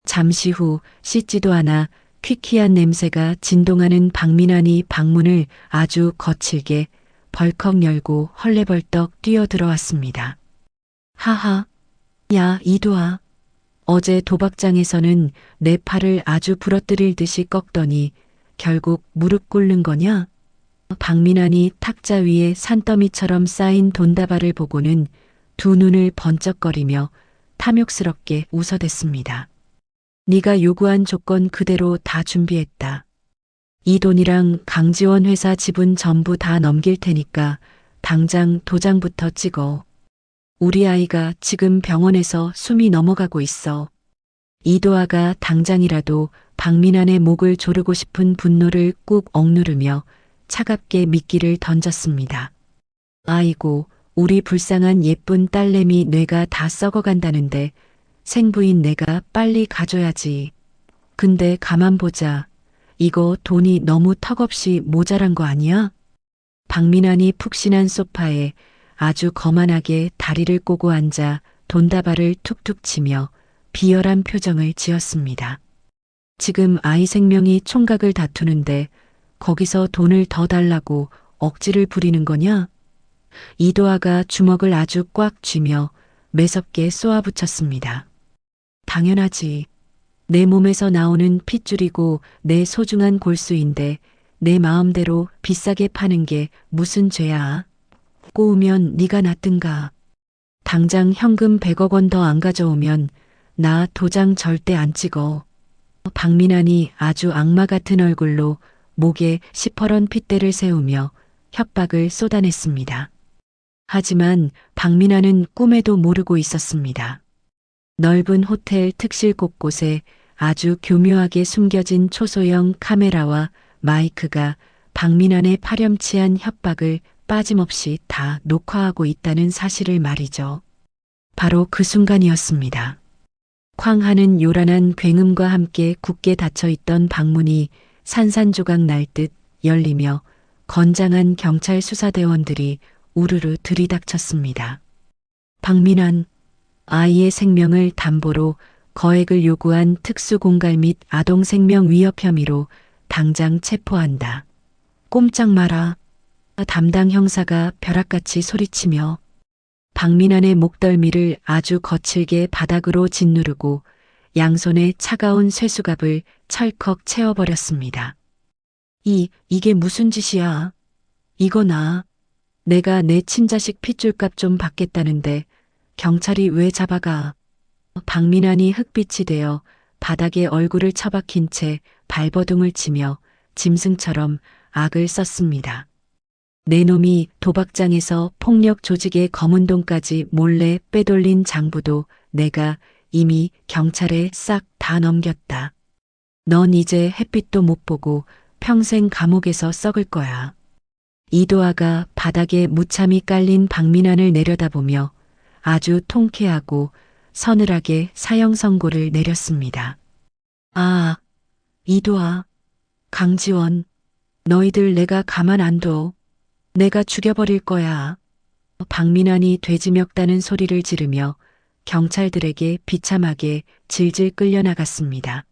A: 잠시 후 씻지도 않아 퀴퀴한 냄새가 진동하는 박민환이 방문을 아주 거칠게 벌컥 열고 헐레벌떡 뛰어들어왔습니다. 하하, 야 이도아. 어제 도박장에서는 내 팔을 아주 부러뜨릴 듯이 꺾더니 결국 무릎 꿇는 거냐? 박민환이 탁자 위에 산더미처럼 쌓인 돈다발을 보고는 두 눈을 번쩍거리며 탐욕스럽게 웃어댔습니다. 네가 요구한 조건 그대로 다 준비했다. 이 돈이랑 강지원 회사 지분 전부 다 넘길 테니까 당장 도장부터 찍어. 우리 아이가 지금 병원에서 숨이 넘어가고 있어. 이도아가 당장이라도 박민환의 목을 조르고 싶은 분노를 꾹 억누르며 차갑게 미끼를 던졌습니다. 아이고, 우리 불쌍한 예쁜 딸내미 뇌가 다 썩어간다는데 생부인 내가 빨리 가줘야지. 근데 가만 보자. 이거 돈이 너무 턱없이 모자란 거 아니야? 박민환이 푹신한 소파에 아주 거만하게 다리를 꼬고 앉아 돈다발을 툭툭 치며 비열한 표정을 지었습니다. 지금 아이 생명이 총각을 다투는데 거기서 돈을 더 달라고 억지를 부리는 거냐? 이도아가 주먹을 아주 꽉 쥐며 매섭게 쏘아붙였습니다. 당연하지. 내 몸에서 나오는 핏줄이고 내 소중한 골수인데 내 마음대로 비싸게 파는 게 무슨 죄야. 꼬우면 네가 낫든가. 당장 현금 100억 원 더 안 가져오면 나 도장 절대 안 찍어. 박민환이 아주 악마 같은 얼굴로 목에 시퍼런 핏대를 세우며 협박을 쏟아냈습니다. 하지만 박민환은 꿈에도 모르고 있었습니다. 넓은 호텔 특실 곳곳에 아주 교묘하게 숨겨진 초소형 카메라와 마이크가 박민환의 파렴치한 협박을 빠짐없이 다 녹화하고 있다는 사실을 말이죠. 바로 그 순간이었습니다. 쾅 하는 요란한 굉음과 함께 굳게 닫혀있던 방문이 산산조각 날 듯 열리며 건장한 경찰 수사대원들이 우르르 들이닥쳤습니다. 박민환, 아이의 생명을 담보로 거액을 요구한 특수공갈 및 아동생명 위협 혐의로 당장 체포한다. 꼼짝 마라. 담당 형사가 벼락같이 소리치며 박민환의 목덜미를 아주 거칠게 바닥으로 짓누르고 양손에 차가운 쇠수갑을 철컥 채워버렸습니다. 이게 무슨 짓이야? 이거 내가 내 친자식 핏줄값 좀 받겠다는데 경찰이 왜 잡아가? 박민환이 흙빛이 되어 바닥에 얼굴을 처박힌 채 발버둥을 치며 짐승처럼 악을 썼습니다. 내 놈이 도박장에서 폭력 조직의 검은 돈까지 몰래 빼돌린 장부도 내가 이미 경찰에 싹 다 넘겼다. 넌 이제 햇빛도 못 보고 평생 감옥에서 썩을 거야. 이도아가 바닥에 무참히 깔린 박민환을 내려다보며 아주 통쾌하고 서늘하게 사형 선고를 내렸습니다. 아, 이도아, 강지원, 너희들 내가 가만 안 둬. 내가 죽여버릴 거야. 박민환이 돼지 멱다는 소리를 지르며 경찰들에게 비참하게 질질 끌려나갔습니다.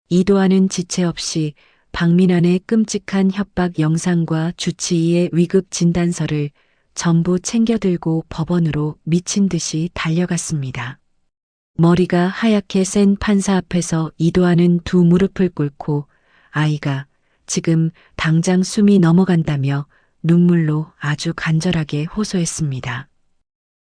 A: 이도아는 지체 없이 박민환의 끔찍한 협박 영상과 주치의의 위급 진단서를 전부 챙겨들고 법원으로 미친 듯이 달려갔습니다. 머리가 하얗게 센 판사 앞에서 이도아는 두 무릎을 꿇고 아이가 지금 당장 숨이 넘어간다며 눈물로 아주 간절하게 호소했습니다.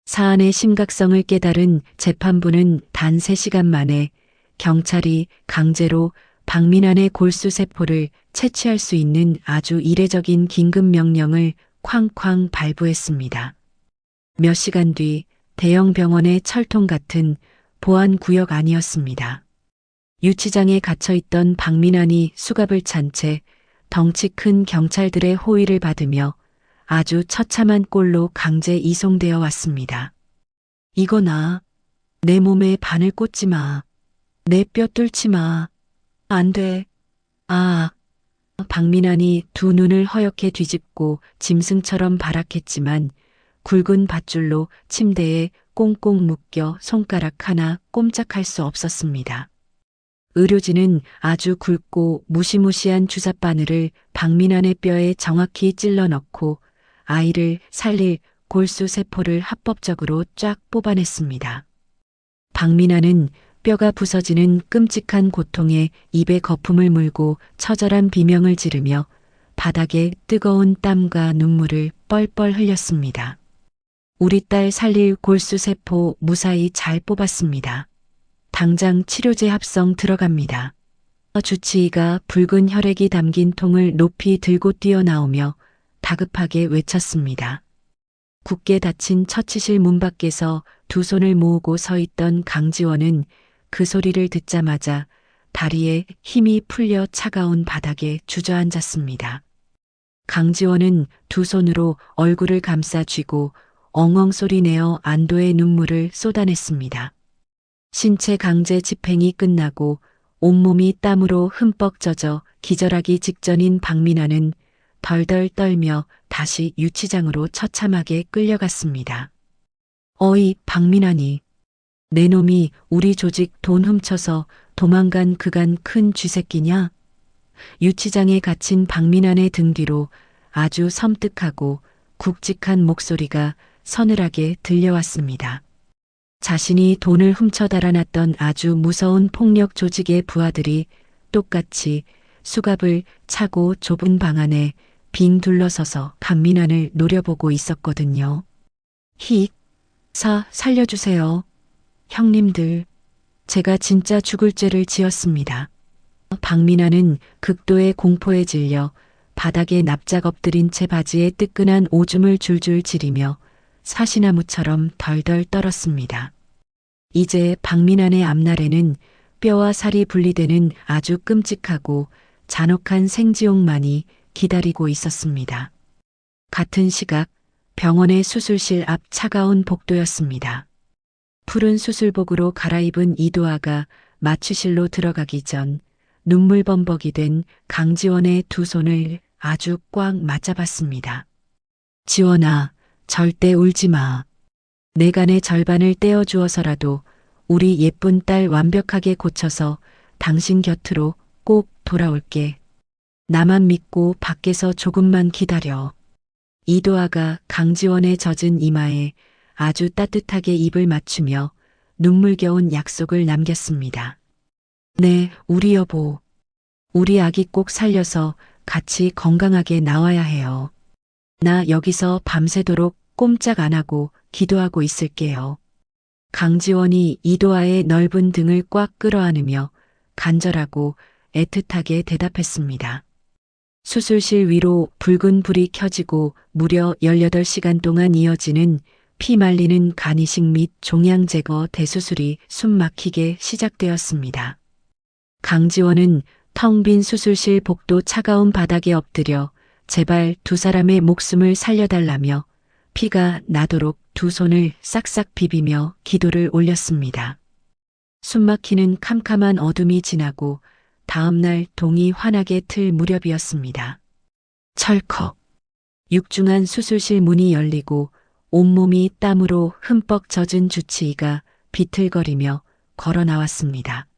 A: 사안의 심각성을 깨달은 재판부는 단 3시간 만에 경찰이 강제로 박민환의 골수세포를 채취할 수 있는 아주 이례적인 긴급명령을 쾅쾅 발부했습니다. 몇 시간 뒤 대형 병원의 철통 같은 보안구역 안이었습니다. 유치장에 갇혀있던 박민환이 수갑을 찬 채 덩치 큰 경찰들의 호의를 받으며 아주 처참한 꼴로 강제 이송되어 왔습니다. 이거 내 몸에 바늘 꽂지 마. 내 뼈 뚫지 마. 안 돼. 박민환이 두 눈을 허옇게 뒤집고 짐승처럼 발악했지만 굵은 밧줄로 침대에 꽁꽁 묶여 손가락 하나 꼼짝할 수 없었습니다. 의료진은 아주 굵고 무시무시한 주삿바늘을 박민환의 뼈에 정확히 찔러 넣고 아이를 살릴 골수세포를 합법적으로 쫙 뽑아냈습니다. 박민환은 뼈가 부서지는 끔찍한 고통에 입에 거품을 물고 처절한 비명을 지르며 바닥에 뜨거운 땀과 눈물을 뻘뻘 흘렸습니다. 우리 딸 살릴 골수세포 무사히 잘 뽑았습니다. 당장 치료제 합성 들어갑니다. 주치의가 붉은 혈액이 담긴 통을 높이 들고 뛰어나오며 다급하게 외쳤습니다. 굳게 닫힌 처치실 문 밖에서 두 손을 모으고 서 있던 강지원은 그 소리를 듣자마자 다리에 힘이 풀려 차가운 바닥에 주저앉았습니다. 강지원은 두 손으로 얼굴을 감싸 쥐고 엉엉 소리 내어 안도의 눈물을 쏟아냈습니다. 신체 강제 집행이 끝나고 온몸이 땀으로 흠뻑 젖어 기절하기 직전인 박민아는 덜덜 떨며 다시 유치장으로 처참하게 끌려갔습니다. 어이, 박민아니. 내 놈이 우리 조직 돈 훔쳐서 도망간 그간 큰 쥐새끼냐? 유치장에 갇힌 박민아의 등 뒤로 아주 섬뜩하고 굵직한 목소리가 서늘하게 들려왔습니다. 자신이 돈을 훔쳐 달아났던 아주 무서운 폭력 조직의 부하들이 똑같이 수갑을 차고 좁은 방 안에 빙 둘러서서 박민환을 노려보고 있었거든요. 살려주세요. 형님들, 제가 진짜 죽을 죄를 지었습니다. 박민환은 극도의 공포에 질려 바닥에 납작 엎드린 채 바지에 뜨끈한 오줌을 줄줄 지리며 사시나무처럼 덜덜 떨었습니다. 이제 박민환의 앞날에는 뼈와 살이 분리되는 아주 끔찍하고 잔혹한 생지옥만이 기다리고 있었습니다. 같은 시각 병원의 수술실 앞 차가운 복도였습니다. 푸른 수술복으로 갈아입은 이도아가 마취실로 들어가기 전 눈물범벅이 된 강지원의 두 손을 아주 꽉 맞잡았습니다. 지원아, 절대 울지 마. 내가 내 절반을 떼어주어서라도 우리 예쁜 딸 완벽하게 고쳐서 당신 곁으로 꼭 돌아올게. 나만 믿고 밖에서 조금만 기다려. 이도아가 강지원의 젖은 이마에 아주 따뜻하게 입을 맞추며 눈물겨운 약속을 남겼습니다. 네, 우리 여보. 우리 아기 꼭 살려서 같이 건강하게 나와야 해요. 나 여기서 밤새도록 꼼짝 안 하고 기도하고 있을게요. 강지원이 이도아의 넓은 등을 꽉 끌어안으며 간절하고 애틋하게 대답했습니다. 수술실 위로 붉은 불이 켜지고 무려 18시간 동안 이어지는 피 말리는 간이식 및 종양 제거 대수술이 숨막히게 시작되었습니다. 강지원은 텅 빈 수술실 복도 차가운 바닥에 엎드려 제발 두 사람의 목숨을 살려달라며 피가 나도록 두 손을 싹싹 비비며 기도를 올렸습니다. 숨막히는 캄캄한 어둠이 지나고 다음날 동이 환하게 틀 무렵이었습니다. 철컥. 육중한 수술실 문이 열리고 온몸이 땀으로 흠뻑 젖은 주치의가 비틀거리며 걸어 나왔습니다.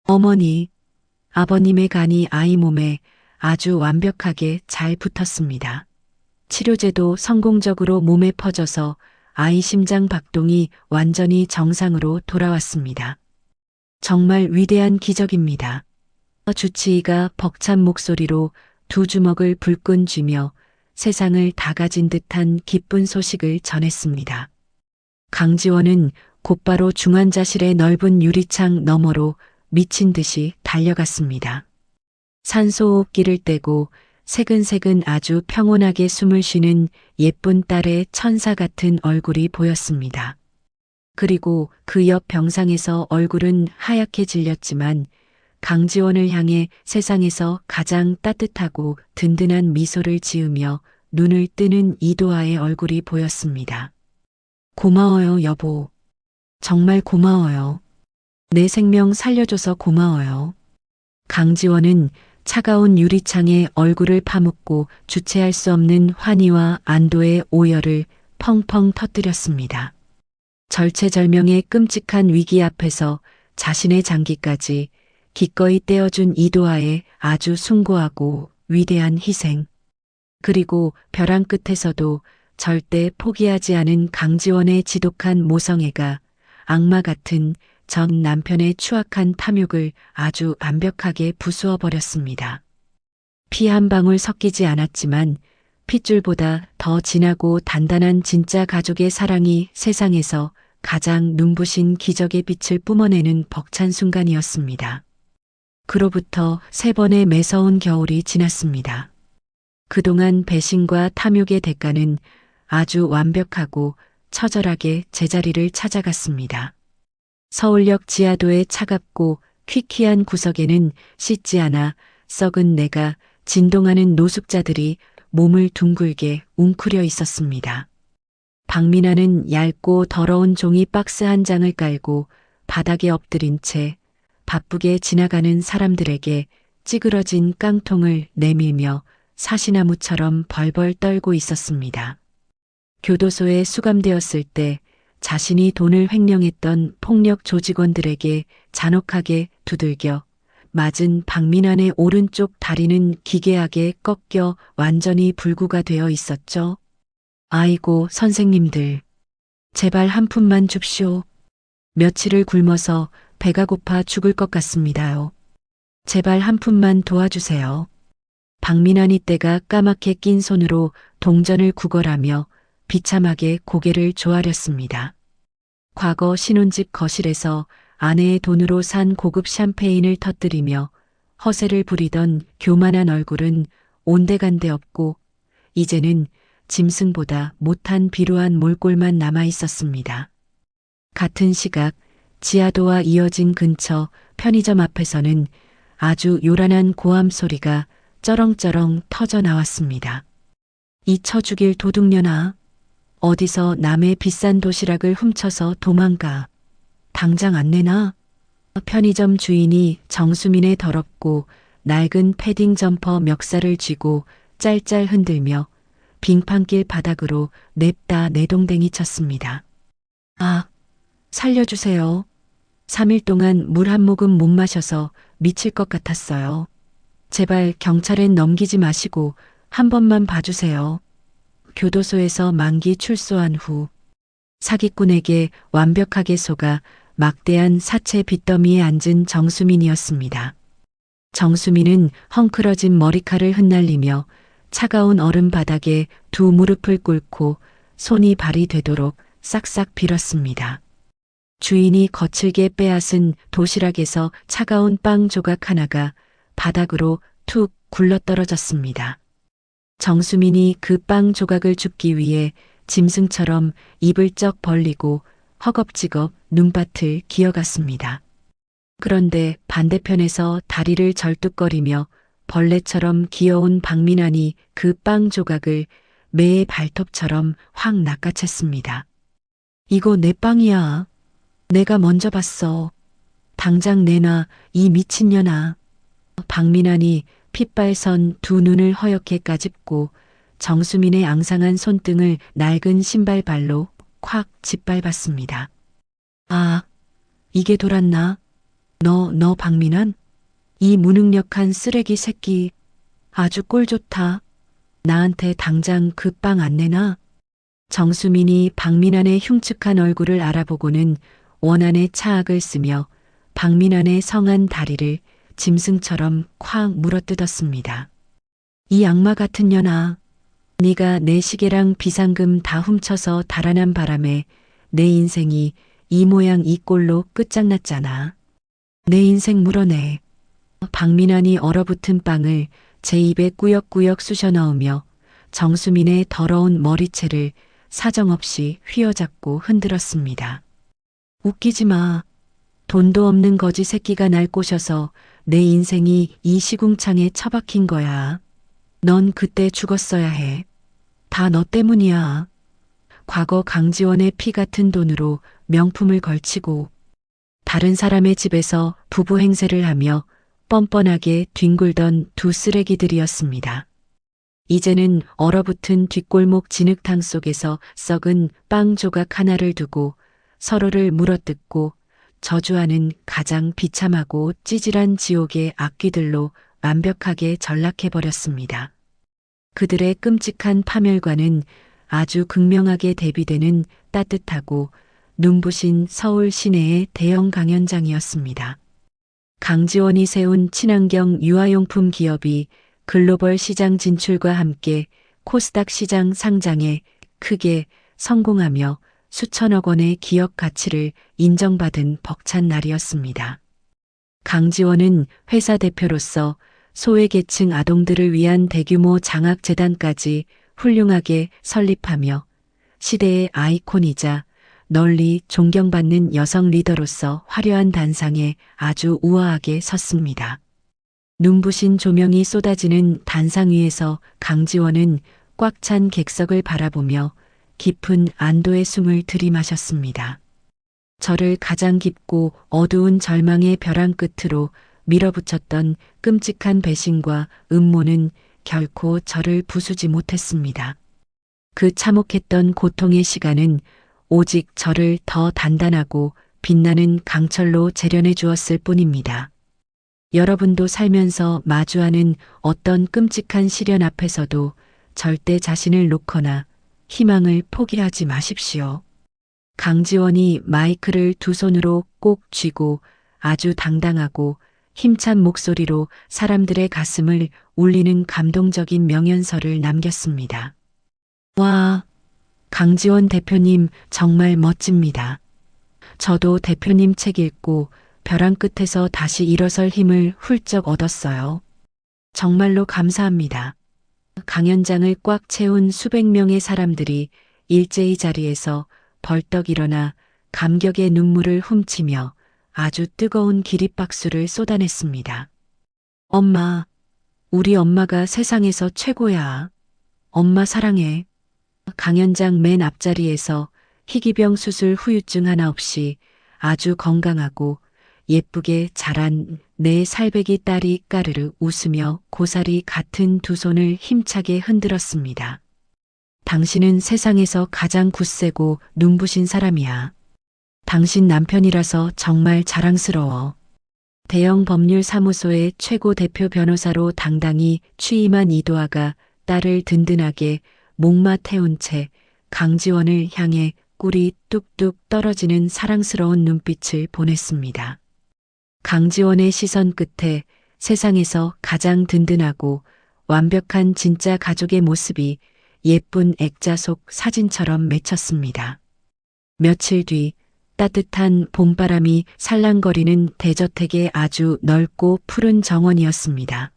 A: 어머니, 아버님의 간이 아이 몸에 아주 완벽하게 잘 붙었습니다. 치료제도 성공적으로 몸에 퍼져서 아이 심장 박동이 완전히 정상으로 돌아왔습니다. 정말 위대한 기적입니다. 주치의가 벅찬 목소리로 두 주먹을 불끈 쥐며 세상을 다 가진 듯한 기쁜 소식을 전했습니다. 강지원은 곧바로 중환자실의 넓은 유리창 너머로 미친 듯이 달려갔습니다. 산소호흡기를 떼고 새근새근 아주 평온하게 숨을 쉬는 예쁜 딸의 천사 같은 얼굴이 보였습니다. 그리고 그 옆 병상에서 얼굴은 하얗게 질렸지만 강지원을 향해 세상에서 가장 따뜻하고 든든한 미소를 지으며 눈을 뜨는 이도아의 얼굴이 보였습니다. 고마워요, 여보. 정말 고마워요. 내 생명 살려줘서 고마워요. 강지원은 차가운 유리창에 얼굴을 파묻고 주체할 수 없는 환희와 안도의 오열을 펑펑 터뜨렸습니다. 절체절명의 끔찍한 위기 앞에서 자신의 장기까지 기꺼이 떼어준 이도아의 아주 숭고하고 위대한 희생. 그리고 벼랑 끝에서도 절대 포기하지 않은 강지원의 지독한 모성애가 악마 같은 전 남편의 추악한 탐욕을 아주 완벽하게 부수어 버렸습니다. 피 한 방울 섞이지 않았지만 핏줄보다 더 진하고 단단한 진짜 가족의 사랑이 세상에서 가장 눈부신 기적의 빛을 뿜어내는 벅찬 순간이었습니다. 그로부터 3번의 매서운 겨울이 지났습니다. 그동안 배신과 탐욕의 대가는 아주 완벽하고 처절하게 제자리를 찾아갔습니다. 서울역 지하도의 차갑고 퀴퀴한 구석에는 씻지 않아 썩은 내가 진동하는 노숙자들이 몸을 둥글게 웅크려 있었습니다. 박민아는 얇고 더러운 종이 박스 한 장을 깔고 바닥에 엎드린 채 바쁘게 지나가는 사람들에게 찌그러진 깡통을 내밀며 사시나무처럼 벌벌 떨고 있었습니다. 교도소에 수감되었을 때 자신이 돈을 횡령했던 폭력 조직원들에게 잔혹하게 두들겨 맞은 박민환의 오른쪽 다리는 기괴하게 꺾여 완전히 불구가 되어 있었죠. 아이고 선생님들, 제발 한 푼만 줍시오. 며칠을 굶어서 배가 고파 죽을 것 같습니다요. 제발 한 푼만 도와주세요. 박민환이 때가 까맣게 낀 손으로 동전을 구걸하며 비참하게 고개를 조아렸습니다. 과거 신혼집 거실에서 아내의 돈으로 산 고급 샴페인을 터뜨리며 허세를 부리던 교만한 얼굴은 온데간데 없고 이제는 짐승보다 못한 비루한 몰골만 남아 있었습니다. 같은 시각 지하도와 이어진 근처 편의점 앞에서는 아주 요란한 고함 소리가 쩌렁쩌렁 터져 나왔습니다. 이 처죽일 도둑년아, 어디서 남의 비싼 도시락을 훔쳐서 도망가. 당장 안 내놔. 편의점 주인이 정수민의 더럽고 낡은 패딩 점퍼 멱살을 쥐고 짤짤 흔들며 빙판길 바닥으로 냅다 내동댕이 쳤습니다. 아, 살려주세요. 3일 동안 물 한 모금 못 마셔서 미칠 것 같았어요. 제발 경찰엔 넘기지 마시고 한 번만 봐주세요. 교도소에서 만기 출소한 후 사기꾼에게 완벽하게 속아 막대한 사채 빚더미에 앉은 정수민이었습니다. 정수민은 헝클어진 머리칼을 흩날리며 차가운 얼음 바닥에 두 무릎을 꿇고 손이 발이 되도록 싹싹 빌었습니다. 주인이 거칠게 빼앗은 도시락에서 차가운 빵 조각 하나가 바닥으로 툭 굴러떨어졌습니다. 정수민이 그 빵 조각을 줍기 위해 짐승처럼 입을 쩍 벌리고 허겁지겁 눈밭을 기어갔습니다. 그런데 반대편에서 다리를 절뚝거리며 벌레처럼 귀여운 박민환이 그 빵 조각을 매의 발톱처럼 확 낚아챘습니다. 이거 내 빵이야. 내가 먼저 봤어. 당장 내놔, 이 미친년아. 박민환이 핏발선 두 눈을 허옇게 까집고 정수민의 앙상한 손등을 낡은 신발발로 콱 짓밟았습니다. 아, 이게 돌았나? 너 박민환? 이 무능력한 쓰레기 새끼. 아주 꼴 좋다. 나한테 당장 그 빵 안 내놔? 정수민이 박민환의 흉측한 얼굴을 알아보고는 원한의 차악을 쓰며 박민환의 성한 다리를 짐승처럼 콱 물어뜯었습니다. 이 악마 같은 년아, 네가 내 시계랑 비상금 다 훔쳐서 달아난 바람에 내 인생이 이 모양 이 꼴로 끝장났잖아. 내 인생 물어내. 박민환이 얼어붙은 빵을 제 입에 꾸역꾸역 쑤셔 넣으며 정수민의 더러운 머리채를 사정없이 휘어잡고 흔들었습니다. 웃기지 마. 돈도 없는 거지 새끼가 날 꼬셔서 내 인생이 이 시궁창에 처박힌 거야. 넌 그때 죽었어야 해. 다 너 때문이야. 과거 강지원의 피 같은 돈으로 명품을 걸치고 다른 사람의 집에서 부부 행세를 하며 뻔뻔하게 뒹굴던 두 쓰레기들이었습니다. 이제는 얼어붙은 뒷골목 진흙탕 속에서 썩은 빵 조각 하나를 두고 서로를 물어뜯고 저주하는 가장 비참하고 찌질한 지옥의 악귀들로 완벽하게 전락해버렸습니다. 그들의 끔찍한 파멸과는 아주 극명하게 대비되는 따뜻하고 눈부신 서울 시내의 대형 강연장이었습니다. 강지원이 세운 친환경 유아용품 기업이 글로벌 시장 진출과 함께 코스닥 시장 상장에 크게 성공하며 수천억 원의 기업 가치를 인정받은 벅찬 날이었습니다. 강지원은 회사 대표로서 소외계층 아동들을 위한 대규모 장학재단까지 훌륭하게 설립하며 시대의 아이콘이자 널리 존경받는 여성 리더로서 화려한 단상에 아주 우아하게 섰습니다. 눈부신 조명이 쏟아지는 단상 위에서 강지원은 꽉 찬 객석을 바라보며 깊은 안도의 숨을 들이마셨습니다. 저를 가장 깊고 어두운 절망의 벼랑 끝으로 밀어붙였던 끔찍한 배신과 음모는 결코 저를 부수지 못했습니다. 그 참혹했던 고통의 시간은 오직 저를 더 단단하고 빛나는 강철로 재련해 주었을 뿐입니다. 여러분도 살면서 마주하는 어떤 끔찍한 시련 앞에서도 절대 자신을 놓거나 희망을 포기하지 마십시오. 강지원이 마이크를 두 손으로 꼭 쥐고 아주 당당하고 힘찬 목소리로 사람들의 가슴을 울리는 감동적인 명연설을 남겼습니다. 와, 강지원 대표님 정말 멋집니다. 저도 대표님 책 읽고 벼랑 끝에서 다시 일어설 힘을 훌쩍 얻었어요. 정말로 감사합니다. 강연장을 꽉 채운 수백 명의 사람들이 일제히 자리에서 벌떡 일어나 감격의 눈물을 훔치며 아주 뜨거운 기립박수를 쏟아냈습니다. 엄마, 우리 엄마가 세상에서 최고야. 엄마 사랑해. 강연장 맨 앞자리에서 희귀병 수술 후유증 하나 없이 아주 건강하고 예쁘게 자란 내 살배기 딸이 까르르 웃으며 고사리 같은 두 손을 힘차게 흔들었습니다. 당신은 세상에서 가장 굳세고 눈부신 사람이야. 당신 남편이라서 정말 자랑스러워. 대형 법률 사무소의 최고 대표 변호사로 당당히 취임한 이도아가 딸을 든든하게 목마 태운 채 강지원을 향해 꿀이 뚝뚝 떨어지는 사랑스러운 눈빛을 보냈습니다. 강지원의 시선 끝에 세상에서 가장 든든하고 완벽한 진짜 가족의 모습이 예쁜 액자 속 사진처럼 맺혔습니다. 며칠 뒤 따뜻한 봄바람이 살랑거리는 대저택의 아주 넓고 푸른 정원이었습니다.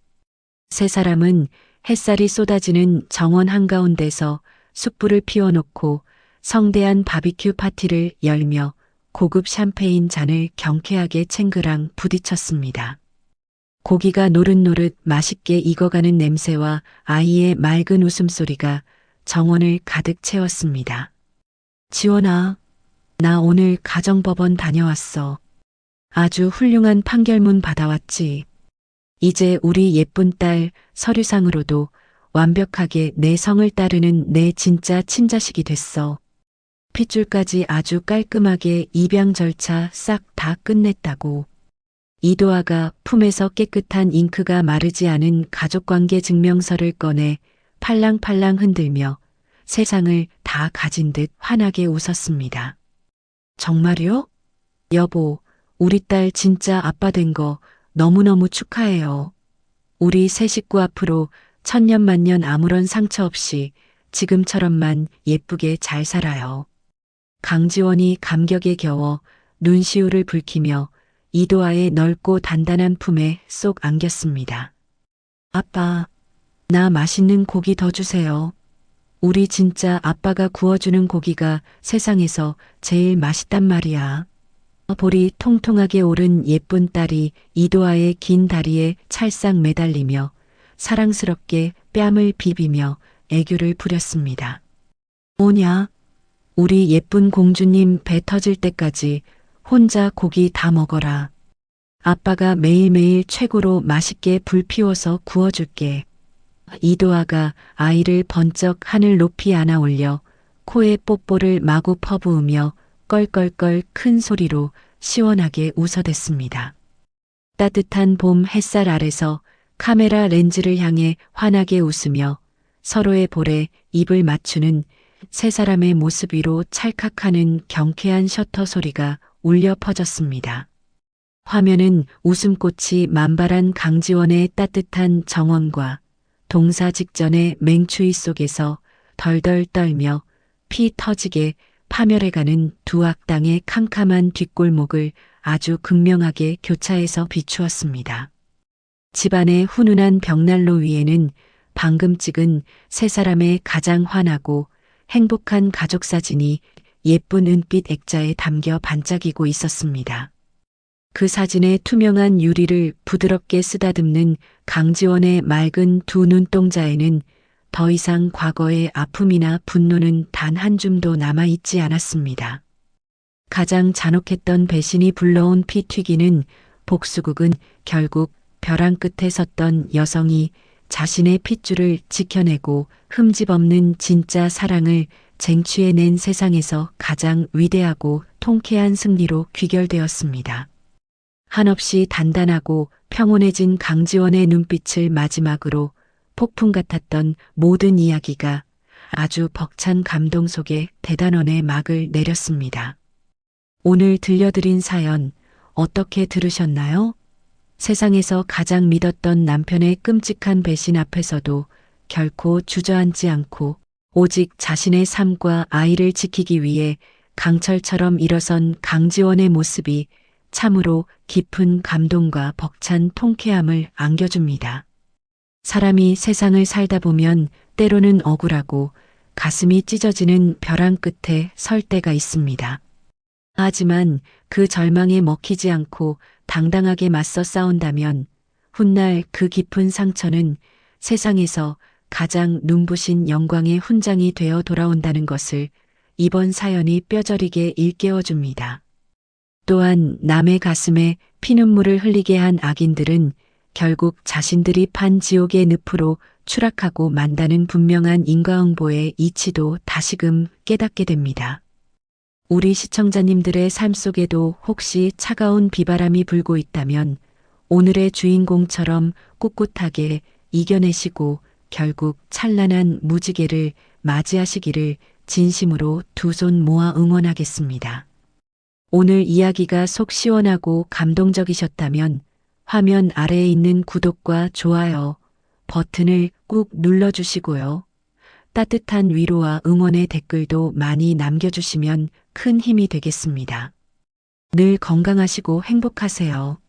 A: 세 사람은 햇살이 쏟아지는 정원 한가운데서 숯불을 피워놓고 성대한 바비큐 파티를 열며 고급 샴페인 잔을 경쾌하게 챙그랑 부딪혔습니다. 고기가 노릇노릇 맛있게 익어가는 냄새와 아이의 맑은 웃음소리가 정원을 가득 채웠습니다. 지원아, 나 오늘 가정법원 다녀왔어. 아주 훌륭한 판결문 받아왔지. 이제 우리 예쁜 딸 서류상으로도 완벽하게 내 성을 따르는 내 진짜 친자식이 됐어. 핏줄까지 아주 깔끔하게 입양 절차 싹 다 끝냈다고. 이도아가 품에서 깨끗한 잉크가 마르지 않은 가족관계 증명서를 꺼내 팔랑팔랑 흔들며 세상을 다 가진 듯 환하게 웃었습니다. 정말요? 여보, 우리 딸 진짜 아빠 된 거 너무너무 축하해요. 우리 세 식구 앞으로 천년만년 아무런 상처 없이 지금처럼만 예쁘게 잘 살아요. 강지원이 감격에 겨워 눈시울을 붉히며 이도아의 넓고 단단한 품에 쏙 안겼습니다. 아빠, 나 맛있는 고기 더 주세요. 우리 진짜 아빠가 구워주는 고기가 세상에서 제일 맛있단 말이야. 볼이 통통하게 오른 예쁜 딸이 이도아의 긴 다리에 찰싹 매달리며 사랑스럽게 뺨을 비비며 애교를 부렸습니다. 뭐냐? 우리 예쁜 공주님 배 터질 때까지 혼자 고기 다 먹어라. 아빠가 매일매일 최고로 맛있게 불 피워서 구워줄게. 이도아가 아이를 번쩍 하늘 높이 안아 올려 코에 뽀뽀를 마구 퍼부으며 껄껄껄 큰 소리로 시원하게 웃어댔습니다. 따뜻한 봄 햇살 아래서 카메라 렌즈를 향해 환하게 웃으며 서로의 볼에 입을 맞추는 세 사람의 모습 위로 찰칵하는 경쾌한 셔터 소리가 울려 퍼졌습니다. 화면은 웃음꽃이 만발한 강지원의 따뜻한 정원과 동사 직전의 맹추위 속에서 덜덜 떨며 피 터지게 파멸해가는 두 악당의 캄캄한 뒷골목을 아주 극명하게 교차해서 비추었습니다. 집안의 훈훈한 벽난로 위에는 방금 찍은 세 사람의 가장 환하고 행복한 가족 사진이 예쁜 은빛 액자에 담겨 반짝이고 있었습니다. 그 사진의 투명한 유리를 부드럽게 쓰다듬는 강지원의 맑은 두 눈동자에는 더 이상 과거의 아픔이나 분노는 단 한 줌도 남아있지 않았습니다. 가장 잔혹했던 배신이 불러온 피 튀기는 복수극은 결국 벼랑 끝에 섰던 여성이 자신의 핏줄을 지켜내고 흠집 없는 진짜 사랑을 쟁취해낸 세상에서 가장 위대하고 통쾌한 승리로 귀결되었습니다. 한없이 단단하고 평온해진 강지원의 눈빛을 마지막으로 폭풍 같았던 모든 이야기가 아주 벅찬 감동 속에 대단원의 막을 내렸습니다. 오늘 들려드린 사연 어떻게 들으셨나요? 세상에서 가장 믿었던 남편의 끔찍한 배신 앞에서도 결코 주저앉지 않고 오직 자신의 삶과 아이를 지키기 위해 강철처럼 일어선 강지원의 모습이 참으로 깊은 감동과 벅찬 통쾌함을 안겨줍니다. 사람이 세상을 살다 보면 때로는 억울하고 가슴이 찢어지는 벼랑 끝에 설 때가 있습니다. 하지만 그 절망에 먹히지 않고 당당하게 맞서 싸운다면 훗날 그 깊은 상처는 세상에서 가장 눈부신 영광의 훈장이 되어 돌아온다는 것을 이번 사연이 뼈저리게 일깨워줍니다. 또한 남의 가슴에 피눈물을 흘리게 한 악인들은 결국 자신들이 판 지옥의 늪으로 추락하고 만다는 분명한 인과응보의 이치도 다시금 깨닫게 됩니다. 우리 시청자님들의 삶 속에도 혹시 차가운 비바람이 불고 있다면 오늘의 주인공처럼 꿋꿋하게 이겨내시고 결국 찬란한 무지개를 맞이하시기를 진심으로 두 손 모아 응원하겠습니다. 오늘 이야기가 속 시원하고 감동적이셨다면 화면 아래에 있는 구독과 좋아요 버튼을 꾹 눌러주시고요. 따뜻한 위로와 응원의 댓글도 많이 남겨주시면 큰 힘이 되겠습니다. 늘 건강하시고 행복하세요.